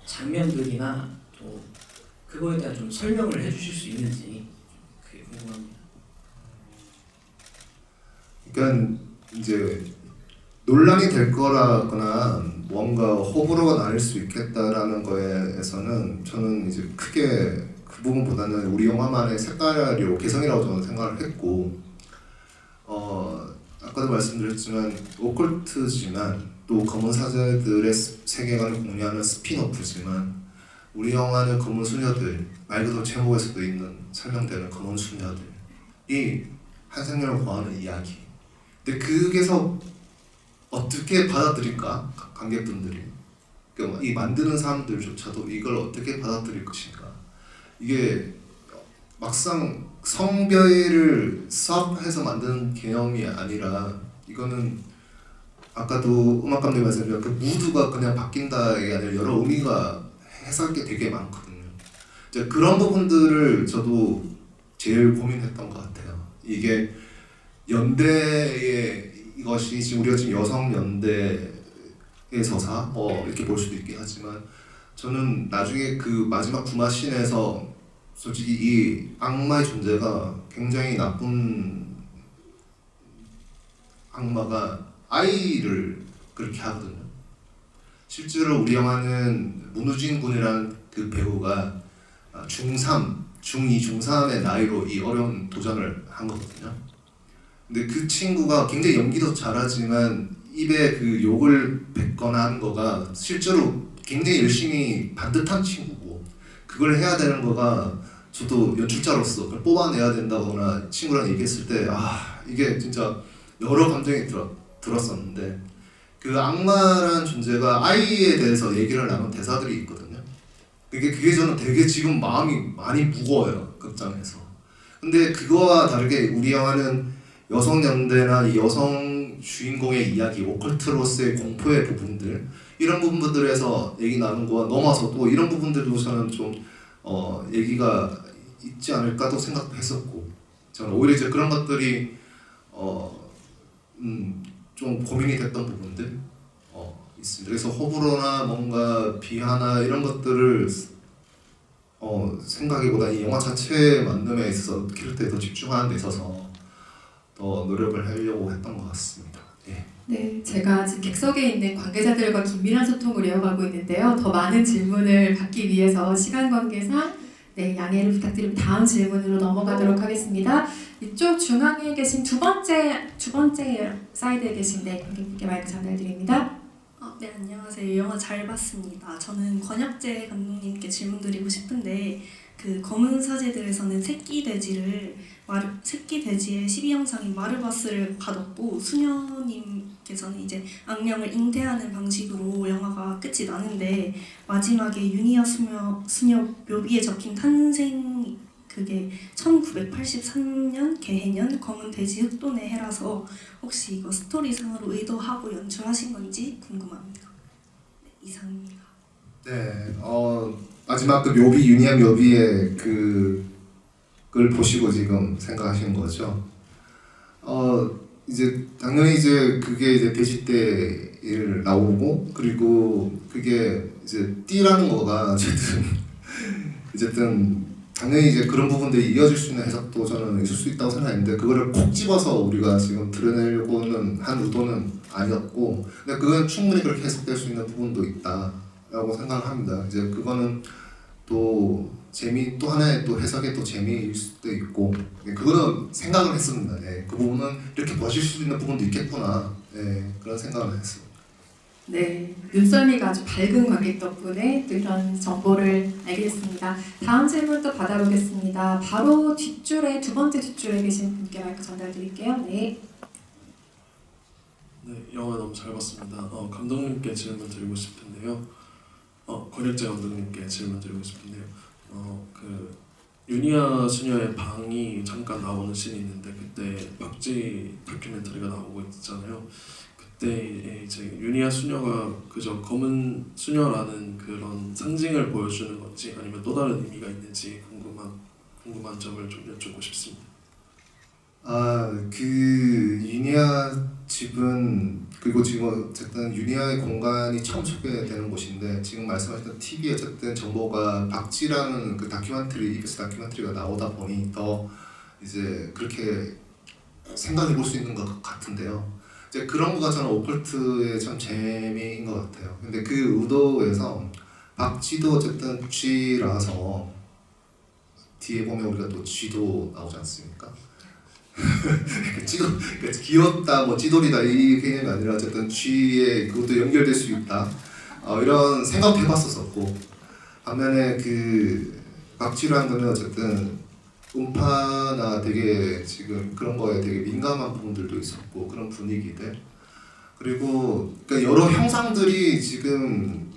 장면들이나 또 그거에 대한 좀 설명을 해주실 수 있는지 그게 궁금합니다. 그러니까 이제 논란이 될 거라거나 뭔가 호불호가 나뉠 수 있겠다라는 거에서는 저는 이제 크게 그 부분보다는 우리 영화만의 색깔이고 개성이라고 저는 생각을 했고 아까도 말씀드렸지만 오컬트지만 또 검은 사제들의 세계관을 공유하는 스핀오프지만 우리 영화는 검은 수녀들 말 그대로 제목에서도 있는 설명되는 검은 수녀들이 한 생명을 구하는 이야기. 근데 그게서 어떻게 받아들일까 관객분들이 그러니까 이 만드는 사람들조차도 이걸 어떻게 받아들일 것인가 이게 막상 성별을 수합해서 만드는 개념이 아니라 이거는 아까도 음악 감독님 말씀드린 그 무드가 그냥 바뀐다가 아니라 여러 의미가 해석할 게 되게 많거든요. 이제 그런 부분들을 저도 제일 고민했던 것 같아요. 이게 연대의 이것이 지금 우리가 지금 여성 연대의 서사 이렇게 볼 수도 있긴 하지만 저는 나중에 그 마지막 구마신에서 솔직히 이 악마의 존재가 굉장히 나쁜 악마가 아이를 그렇게 하거든요. 실제로 우리 영화는 문우진 군이라는 그 배우가 중3, 중2, 중3의 나이로 이 어려운 도전을 한 거거든요. 근데 그 친구가 굉장히 연기도 잘하지만 입에 그 욕을 뱉거나 하는 거가 실제로 굉장히 열심히 반듯한 친구고 그걸 해야 되는 거가 저도 연출자로서 그걸 뽑아내야 된다거나 친구랑 얘기했을 때 이게 진짜 여러 감정이 들었었는데 그 악마라는 존재가 아이에 대해서 얘기를 나눈 대사들이 있거든요. 그게 저는 되게 지금 마음이 많이 무거워요. 극장에서. 근데 그거와 다르게 우리 영화는 여성 연대나 이 여성 주인공의 이야기, 오컬트로서의 공포의 부분들 이런 부분들에서 얘기 나눈 거와 넘어서 또 이런 부분들도 저는 좀 얘기가 있지 않을까도 생각했었고 저는 오히려 이제 그런 것들이 좀 고민이 됐던 부분들 있습니다. 그래서 호불호나 뭔가 비하나 이런 것들을 생각하기보다 이 영화 자체 만듦에 있어서 캐릭터에 더 집중하는 데 있어서 더 노력을 하려고 했던 것 같습니다. 예. 네, 제가 지금 객석에 있는 관계자들과 긴밀한 소통을 이어가고 있는데요. 더 많은 질문을 받기 위해서 시간 관계상 네, 양해를 부탁드리고 다음 질문으로 넘어가도록 하겠습니다. 이쪽 중앙에 계신 두 번째 사이드에 계신 네, 관객분께 마이크 전달드립니다. 네, 안녕하세요. 영화 잘 봤습니다. 저는 권혁재 감독님께 질문드리고 싶은데 그 검은 사제들에서는 새끼 돼지의 12형상인 마르바스를 가뒀고 수녀님께서는 이제 악령을 잉태하는 방식으로 영화가 끝이 나는데 마지막에 유니아 수녀 묘비에 적힌 탄생 그게 1983년 개해년 검은 돼지 흑돈의 해라서 혹시 이거 스토리상으로 의도하고 연출하신 건지 궁금합니다. 네, 이상입니다. 네, 마지막 그 묘비 유니아 묘비의 그걸 보시고 지금 생각하시는 거죠. 이제 당연히 이제 그게 이제 돼지 떼를 나오고 그리고 그게 이제 띠라는 거가 어쨌든 당연히 이제 그런 부분들이 이어질 수 있는 해석도 저는 있을 수 있다고 생각했는데 그거를 콕 집어서 우리가 지금 드러내려고는 한 의도는 아니었고 근데 그건 충분히 그렇게 해석될 수 있는 부분도 있다라고 생각을 합니다. 이제 그거는 또 또 하나의 또 해석의 또 재미일 수도 있고 그거는 생각을 했습니다. 예, 그 부분은 이렇게 보실 수 있는 부분도 있겠구나 그런 생각을 했습니다. 네, 눈썰미가 아주 밝은 관객 덕분에 또 이런 정보를 알게 됐습니다. 다음 질문 또 받아보겠습니다. 바로 뒷줄에 두 번째 뒷줄에 계신 분께 마이크 전달드릴게요. 네. 네, 영화 너무 잘 봤습니다. 감독님께 질문 드리고 싶은데요. 권혁재 감독님께 질문 드리고 싶은데요. 그 유니아 수녀의 방이 잠깐 나오는 씬이 있는데 그때 박쥐 다큐멘터리가 나오고 있잖아요. 그때 이제 유니아 수녀가 그저 검은 수녀라는 그런 상징을 보여주는 건지 아니면 또 다른 의미가 있는지 궁금한 점을 좀 여쭙고 싶습니다. 그 유니아 집은 그리고 지금 어쨌든 유니아의 공간이 처음 소개되는 곳인데 지금 말씀하셨던 TV에 어쨌든 정보가 박쥐라는 그 다큐멘터리 EBS 다큐멘터리가 나오다 보니 더 이제 그렇게 생각해 볼 수 있는 것 같은데요. 이제 그런 거가 저는 오컬트의 참 재미인 것 같아요. 근데 그 의도에서 박쥐도 어쨌든 쥐라서 뒤에 보면 우리가 또 쥐도 나오지 않습니까? 귀엽다, 뭐 찌돌이다 이 개념이 아니라 어쨌든 쥐에 그것도 연결될 수 있다 이런 생각도 해봤었고 반면에 그 박쥐라는 거는 어쨌든 음파나 되게 지금 그런 거에 되게 민감한 부분들도 있었고 그런 분위기들 그리고 그러니까 여러 형상들이 지금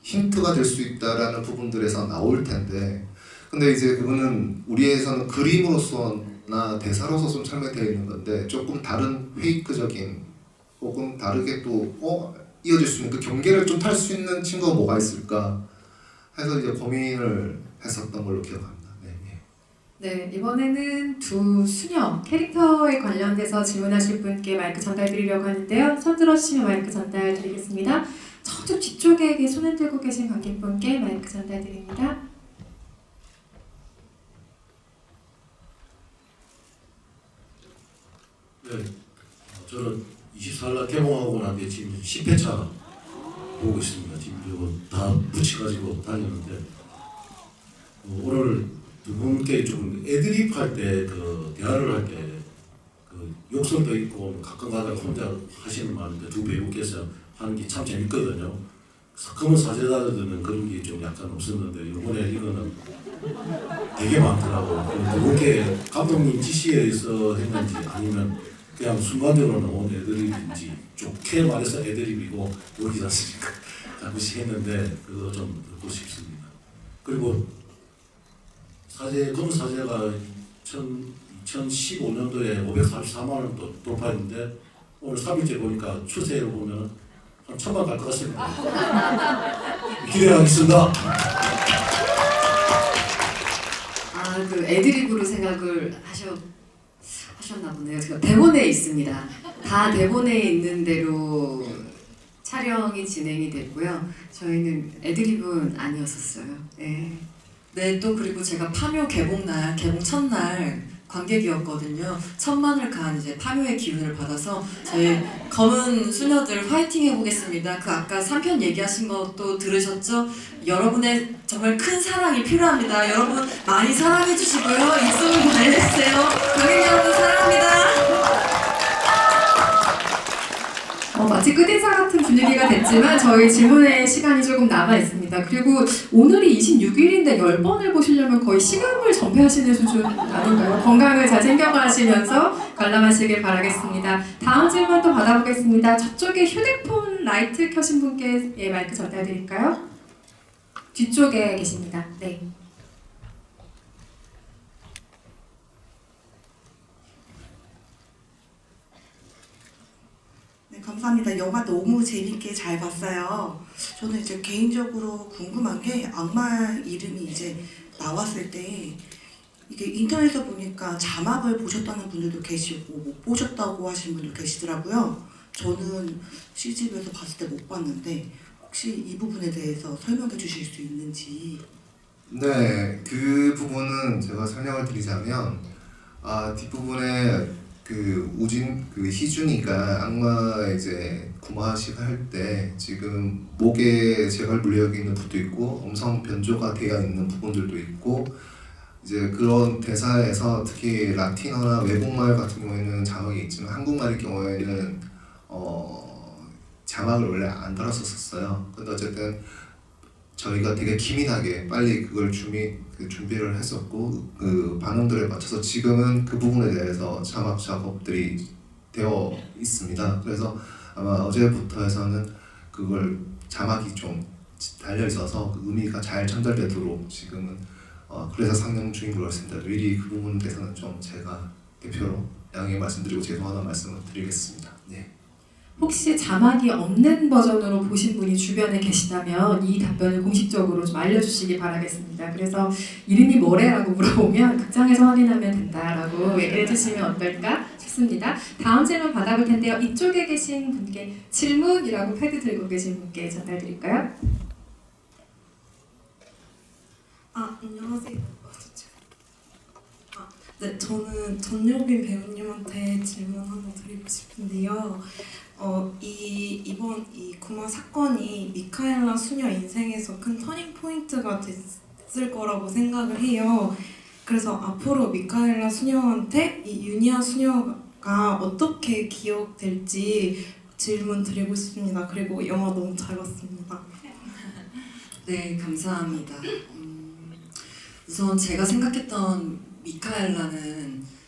힌트가 될 수 있다라는 부분들에서 나올 텐데 근데 이제 그거는 우리에서는 그림으로서나 대사로서 좀 설명되어 있는 건데 조금 다른 페이크적인 혹은 다르게 또 이어질 수 있는 그 경계를 좀 탈 수 있는 친구가 뭐가 있을까 해서 이제 고민을 했었던 걸로 기억합니다. 네, 이번에는 두 수녀 캐릭터에 관련돼서 질문하실 분께 마이크 전달드리려고 하는데요. 손 들어주시면 마이크 전달드리겠습니다. 저쪽 뒤쪽에 손을 들고 계신 관객분께 마이크 전달드립니다. 네, 저는 24일날 개봉하고 난 뒤에 지금 10회차 보고 있습니다. 지금 이거 다 붙여가지고 다녔는데 오늘 두 분께 좀 애드립 할 때 그 대화를 할 때 그 욕설도 있고 가끔가다 혼자 하시는 말인데 두 배우께서 하는 게 참 재밌거든요. 검은 사제단들은 그런 게 좀 약간 없었는데 이번에 이거는 되게 많더라고요. 두 분께 감독님 지시에 의해서 했는지 아니면 그냥 순간적으로 나온 애드립인지 좋게 말해서 애드립이고 모르지 않습니까? 잠시 했는데 그거 좀 듣고 싶습니다. 그리고 검은 사제가 2015년도에 544만 원 돌파했는데 오늘 3일째 보니까 추세를 보면 한 1000만 갈 것 같습니다. 기대하겠습니다. 그 애드립으로 생각을 하셨나 보네요. 제가 대본에 있습니다. 다 대본에 있는 대로 촬영이 진행이 됐고요. 저희는 애드립은 아니었었어요. 네. 네, 또 그리고 제가 파묘 개봉 첫날 관객이었거든요. 천만을 간 이제 파묘의 기운을 받아서 저희 검은 수녀들 화이팅 해보겠습니다. 그 아까 3편 얘기하신 것도 들으셨죠? 여러분의 정말 큰 사랑이 필요합니다. 여러분 많이 사랑해 주시고요. 입소문 보내주세요. 관객 여러분 사랑합니다. 마치 끝인사 같은 분위기가 됐지만 저희 질문의 시간이 조금 남아 있습니다. 그리고 오늘이 26일인데 10번을 보시려면 거의 시간을 전폐하시는 수준 아닌가요? 건강을 잘 챙겨가시면서 관람하시길 바라겠습니다. 다음 질문도 받아보겠습니다. 저쪽에 휴대폰 라이트 켜신 분께 마이크 전달드릴까요? 뒤쪽에 계십니다. 네. 네, 감사합니다. 영화 너무 재밌게 잘 봤어요. 저는 이제 개인적으로 궁금한 게 악마 이름이 이제 나왔을 때 이게 인터넷에 보니까 자막을 보셨다는 분들도 계시고 못 보셨다고 하시는 분도 계시더라고요. 저는 CGV에서 봤을 때 못 봤는데 혹시 이 부분에 대해서 설명해 주실 수 있는지. 네, 그 부분은 제가 설명을 드리자면 뒷부분에 그 희준이가 악마 이제 구마식 할 때 지금 목에 제갈 물력이 있는 부분도 있고 음성 변조가 되어 있는 부분들도 있고 이제 그런 대사에서 특히 라틴어나 외국말 같은 경우에는 자막이 있지만 한국말의 경우에는 자막을 원래 안 달았었어요. 근데 어쨌든 저희가 되게 기민하게 빨리 그걸 준비를 했었고 그 반응들에 맞춰서 지금은 그 부분에 대해서 자막 작업들이 되어 있습니다. 그래서 아마 어제부터 해서는 그걸 자막이 좀 달려 있어서 그 의미가 잘 전달되도록 지금은 그래서 상영 중인 것 같습니다. 미리 그 부분에 대해서는 좀 제가 대표로 양해 말씀드리고 죄송하다는 말씀을 드리겠습니다. 네. 혹시 자막이 없는 버전으로 보신 분이 주변에 계시다면 이 답변을 공식적으로 좀 알려주시기 바라겠습니다. 그래서 이름이 뭐래라고 물어보면 극장에서 확인하면 된다라고 얘기해 주시면 어떨까 싶습니다. 다음 질문 받아볼 텐데요. 이쪽에 계신 분께 질문이라고 패드 들고 계신 분께 전달드릴까요? 안녕하세요. 네, 저는 전효빈 배우님한테 질문 하나 드리고 싶은데요. 이번 이 구마 사건이 미카엘라 수녀 인생에서 큰 터닝 포인트가 됐을 거라고 생각을 해요. 그래서 앞으로 미카엘라 수녀한테 이 유니아 수녀가 어떻게 기억될지 질문 드리고 싶습니다. 그리고 영화 너무 잘 봤습니다. 네, 감사합니다. 우선 제가 생각했던 미카엘라는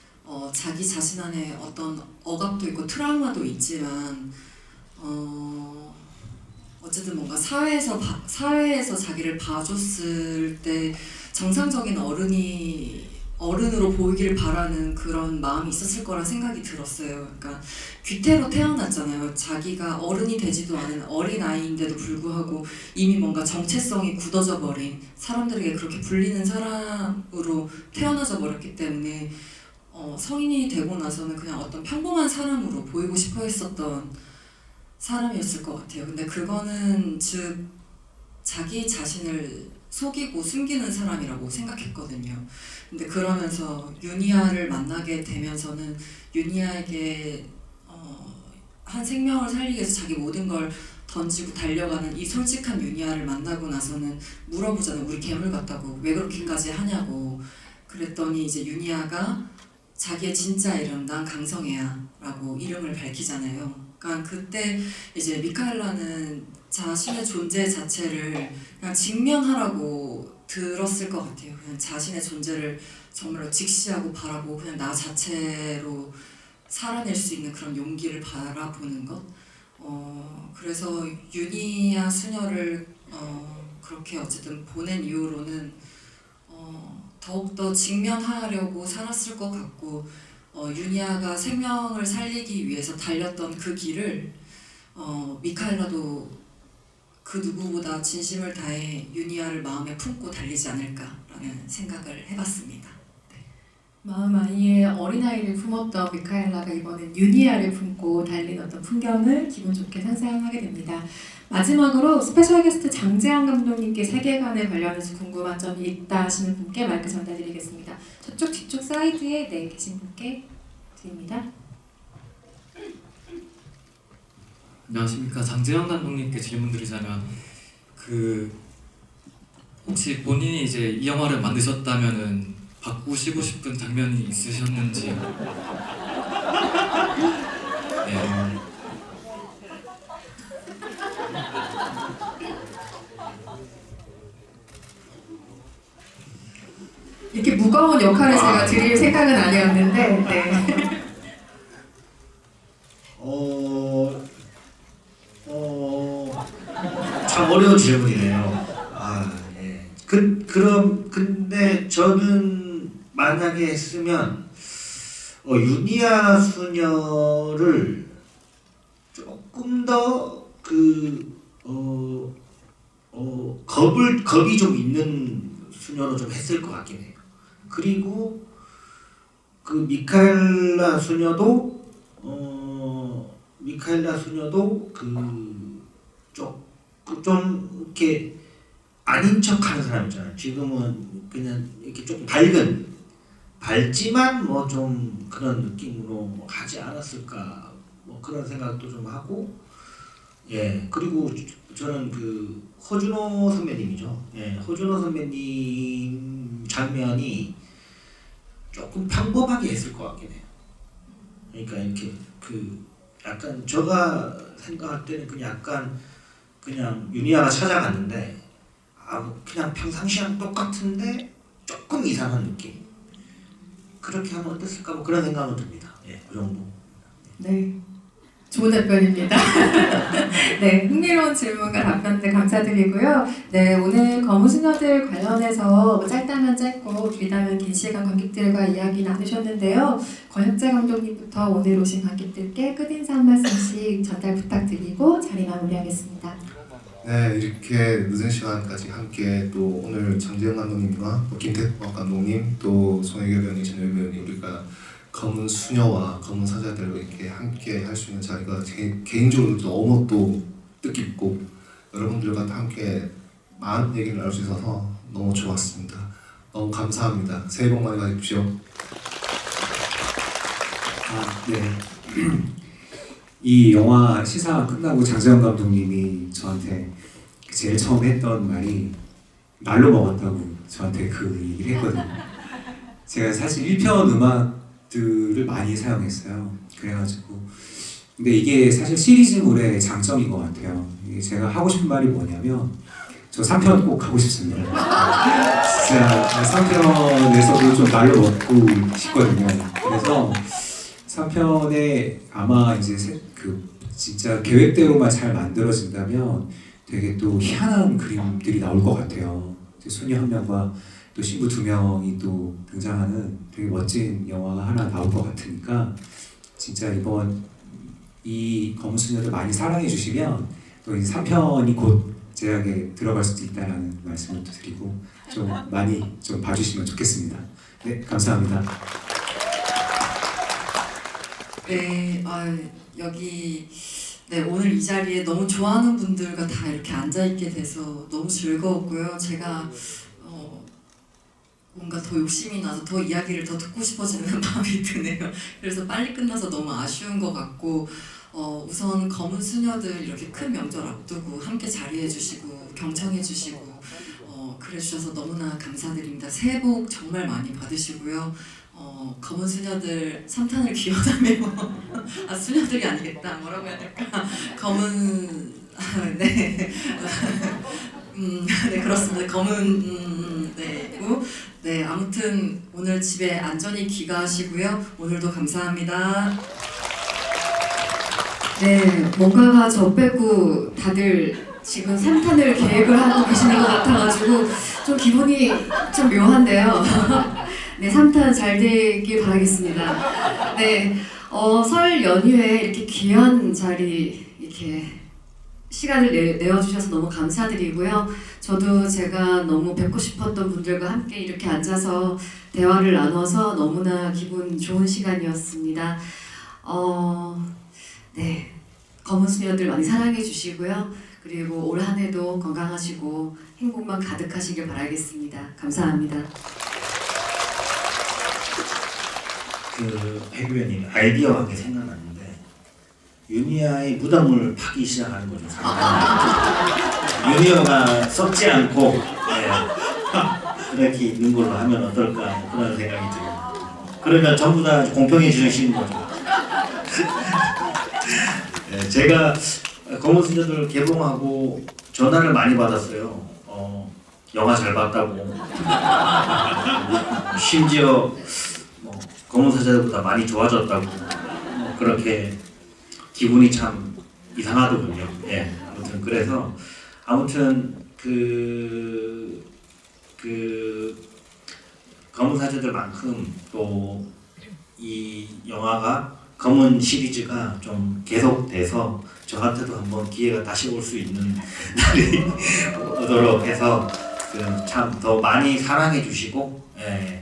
자기 자신 안에 어떤 억압도 있고 트라우마도 있지만 어쨌든 뭔가 사회에서 자기를 봐줬을 때 정상적인 어른으로 보이길 바라는 그런 마음이 있었을 거란 생각이 들었어요. 그러니까 귀태로 태어났잖아요. 자기가 어른이 되지도 않은 어린아이인데도 불구하고 이미 뭔가 정체성이 굳어져 버린 사람들에게 그렇게 불리는 사람으로 태어나져 버렸기 때문에 성인이 되고 나서는 그냥 어떤 평범한 사람으로 보이고 싶어 했었던 사람이었을 것 같아요. 근데 그거는 즉 자기 자신을 속이고 숨기는 사람이라고 생각했거든요. 근데 그러면서 유니아를 만나게 되면서는 유니아에게 한 생명을 살리기 위해서 자기 모든 걸 던지고 달려가는 이 솔직한 유니아를 만나고 나서는 물어보잖아요. 우리 괴물 같다고 왜 그렇게까지 하냐고. 그랬더니 이제 유니아가 자기의 진짜 이름 난 강성애야 라고 이름을 밝히잖아요. 그러니까 그때 이제 미카엘라는 자신의 존재 자체를 그냥 직면하라고 들었을 것 같아요. 그냥 자신의 존재를 정말로 직시하고 바라보고 그냥 나 자체로 살아낼 수 있는 그런 용기를 바라보는 것. 그래서 유니아 수녀를 그렇게 어쨌든 보낸 이후로는 더욱더 직면하려고 살았을 것 같고 유니아가 생명을 살리기 위해서 달렸던 그 길을 미카엘라도 그 누구보다 진심을 다해 유니아를 마음에 품고 달리지 않을까라는 생각을 해봤습니다. 네. 마음 아이의 어린아이를 품었던 미카엘라가 이번엔 유니아를 품고 달린 어떤 풍경을 기분 좋게 상상하게 됩니다. 마지막으로 스페셜 게스트 장재환 감독님께 세계관에 관련해서 궁금한 점이 있다 하시는 분께 마이크 전달드리겠습니다. 저쪽 뒤쪽 사이드에 계신 분께 드립니다. 안녕하십니까. 장재환 감독님께 질문드리자면 혹시 본인이 이제 이 영화를 만드셨다면은 바꾸시고 싶은 장면이 있으셨는지. 네. 이렇게 무거운 역할을 제가 드릴 생각은 아니었는데 네. 참 어려운 질문이네요. 예. 근데 저는 만약에 했으면 유니아 수녀를 조금 더 겁이 좀 있는 수녀로 좀 했을 것 같긴 해요. 그리고 그 미카엘라 수녀도 좀 이렇게 아닌 척하는 사람 있잖아요. 지금은 그냥 이렇게 조금 밝지만 뭐 좀 그런 느낌으로 하지 않았을까 뭐 그런 생각도 좀 하고, 예. 그리고 저는 그 허준호 선배님이죠. 예, 허준호 선배님 장면이 조금 평범하게 했을 것 같긴 해요. 그러니까 이렇게 약간 제가 생각할 때는 그냥 유니아가 찾아갔는데 그냥 평상시랑 똑같은데 조금 이상한 느낌. 그렇게 하면 어땠을까 뭐 그런 생각은 듭니다. 예, 그 정도. 네, 좋은 답변입니다. 네, 흥미로운 질문과 답변들 감사드리고요. 네, 오늘 검은 수녀들 관련해서 짧다면 짧고 길다면 긴 시간 관객들과 이야기 나누셨는데요. 권혁재 감독님부터 오늘 오신 관객들께 끝인사 한 말씀씩 전달 부탁드리고 자리 마무리하겠습니다. 네, 이렇게 늦은 시간까지 함께 또 오늘 장재현 감독님과 또 김태범 감독님 또 송혜교 배우님, 전효 배우님 우리가 검은 수녀와 검은 사자들로 이렇게 함께 할 수 있는 자리가 개인적으로 너무 또 뜻깊고 여러분들과 함께 많은 얘기를 나눌 수 있어서 너무 좋았습니다. 너무 감사합니다. 새해 복 많이 받으십시오. 네. 이 영화 시사 끝나고 장재환 감독님이 저한테 제일 처음 했던 말이 날로 먹었다고 저한테 그 얘기를 했거든요. 제가 사실 1편 음악들을 많이 사용했어요. 그래가지고 근데 이게 사실 시리즈물의 장점인 것 같아요. 이게 제가 하고 싶은 말이 뭐냐면 저 3편 꼭 하고 싶습니다. 진짜 3편에서도 좀 날로 먹고 싶거든요. 그래서 3편에 아마 이제 진짜 계획대로만 잘 만들어진다면 되게 또 희한한 그림들이 나올 것 같아요. 소녀 한 명과 또 신부 2명이 또 등장하는 되게 멋진 영화가 하나 나올 것 같으니까 진짜 이번 이 검은 수녀를 많이 사랑해 주시면 또 이 3편이 곧 제작에 들어갈 수도 있다라는 말씀을 또 드리고 좀 많이 좀 봐주시면 좋겠습니다. 네, 감사합니다. 네, 여기 오늘 이 자리에 너무 좋아하는 분들과 다 이렇게 앉아있게 돼서 너무 즐거웠고요. 제가 뭔가 더 욕심이 나서 더 이야기를 더 듣고 싶어지는 마음이 드네요. 그래서 빨리 끝나서 너무 아쉬운 것 같고 우선 검은 수녀들 이렇게 큰 명절 앞두고 함께 자리해주시고 경청해주시고 그래주셔서 너무나 감사드립니다. 새해 복 정말 많이 받으시고요. 검은 수녀들 3탄을 기원하며 수녀들이 아니겠다 뭐라고 해야 될까 검은 네 그렇습니다. 검은 네 아무튼 오늘 집에 안전히 귀가하시고요. 오늘도 감사합니다. 네, 뭔가가 저 빼고 다들 지금 3탄을 계획을 하고 계시는 것 같아가지고 좀 기분이 좀 묘한데요. 네, 3탄 잘 되길 바라겠습니다. 네, 설 연휴에 이렇게 귀한 자리 이렇게 시간을 내어주셔서 너무 감사드리고요. 저도 제가 너무 뵙고 싶었던 분들과 함께 이렇게 앉아서 대화를 나눠서 너무나 기분 좋은 시간이었습니다. 네, 검은 수녀들 많이 사랑해 주시고요. 그리고 올 한 해도 건강하시고 행복만 가득하시길 바라겠습니다. 감사합니다. 그 해교연이 아이디어가 한 게 생각났는데 유니아의 무덤을 파기 시작하는 거죠. 유니아가 썩지 않고 그렇게 있는 걸로 하면 어떨까 그런 생각이 들어요. 그러면 전부 다 공평해지시는 거죠. 제가 검은 수녀들 개봉하고 전화를 많이 받았어요. 영화 잘 봤다고. 심지어 검은 사제들보다 많이 좋아졌다고. 그렇게 기분이 참 이상하더군요. 예, 아무튼 그래서 그 검은 사제들만큼 또 이 영화가 검은 시리즈가 좀 계속돼서 저한테도 한번 기회가 다시 올 수 있는 날이 오도록 해서 참 더 많이 사랑해 주시고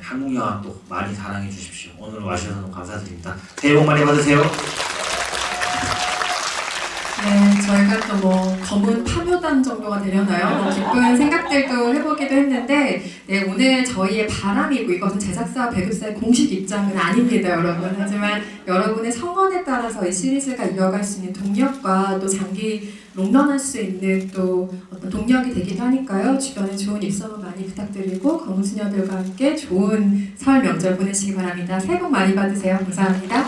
한국 영화 또 많이 사랑해 주십시오. 오늘 와주셔서 너무 감사드립니다. 새해 복 많이 받으세요. 네, 저희가 또 뭐 검은 파묘단 정도가 되려나요? 뭐 기쁜 생각들도 해보기도 했는데, 네, 오늘 저희의 바람이고 이것은 제작사와 배급사의 공식 입장은 아닙니다, 여러분. 하지만 여러분의 성원에 따라서 이 시리즈가 이어갈 수 있는 동력과 또 장기 롱런할 수 있는 또 어떤 동력이 되기도 하니까요. 주변에 좋은 입소문 많이 부탁드리고 검은 수녀들과 함께 좋은 설 명절 보내시기 바랍니다. 새해 복 많이 받으세요. 감사합니다.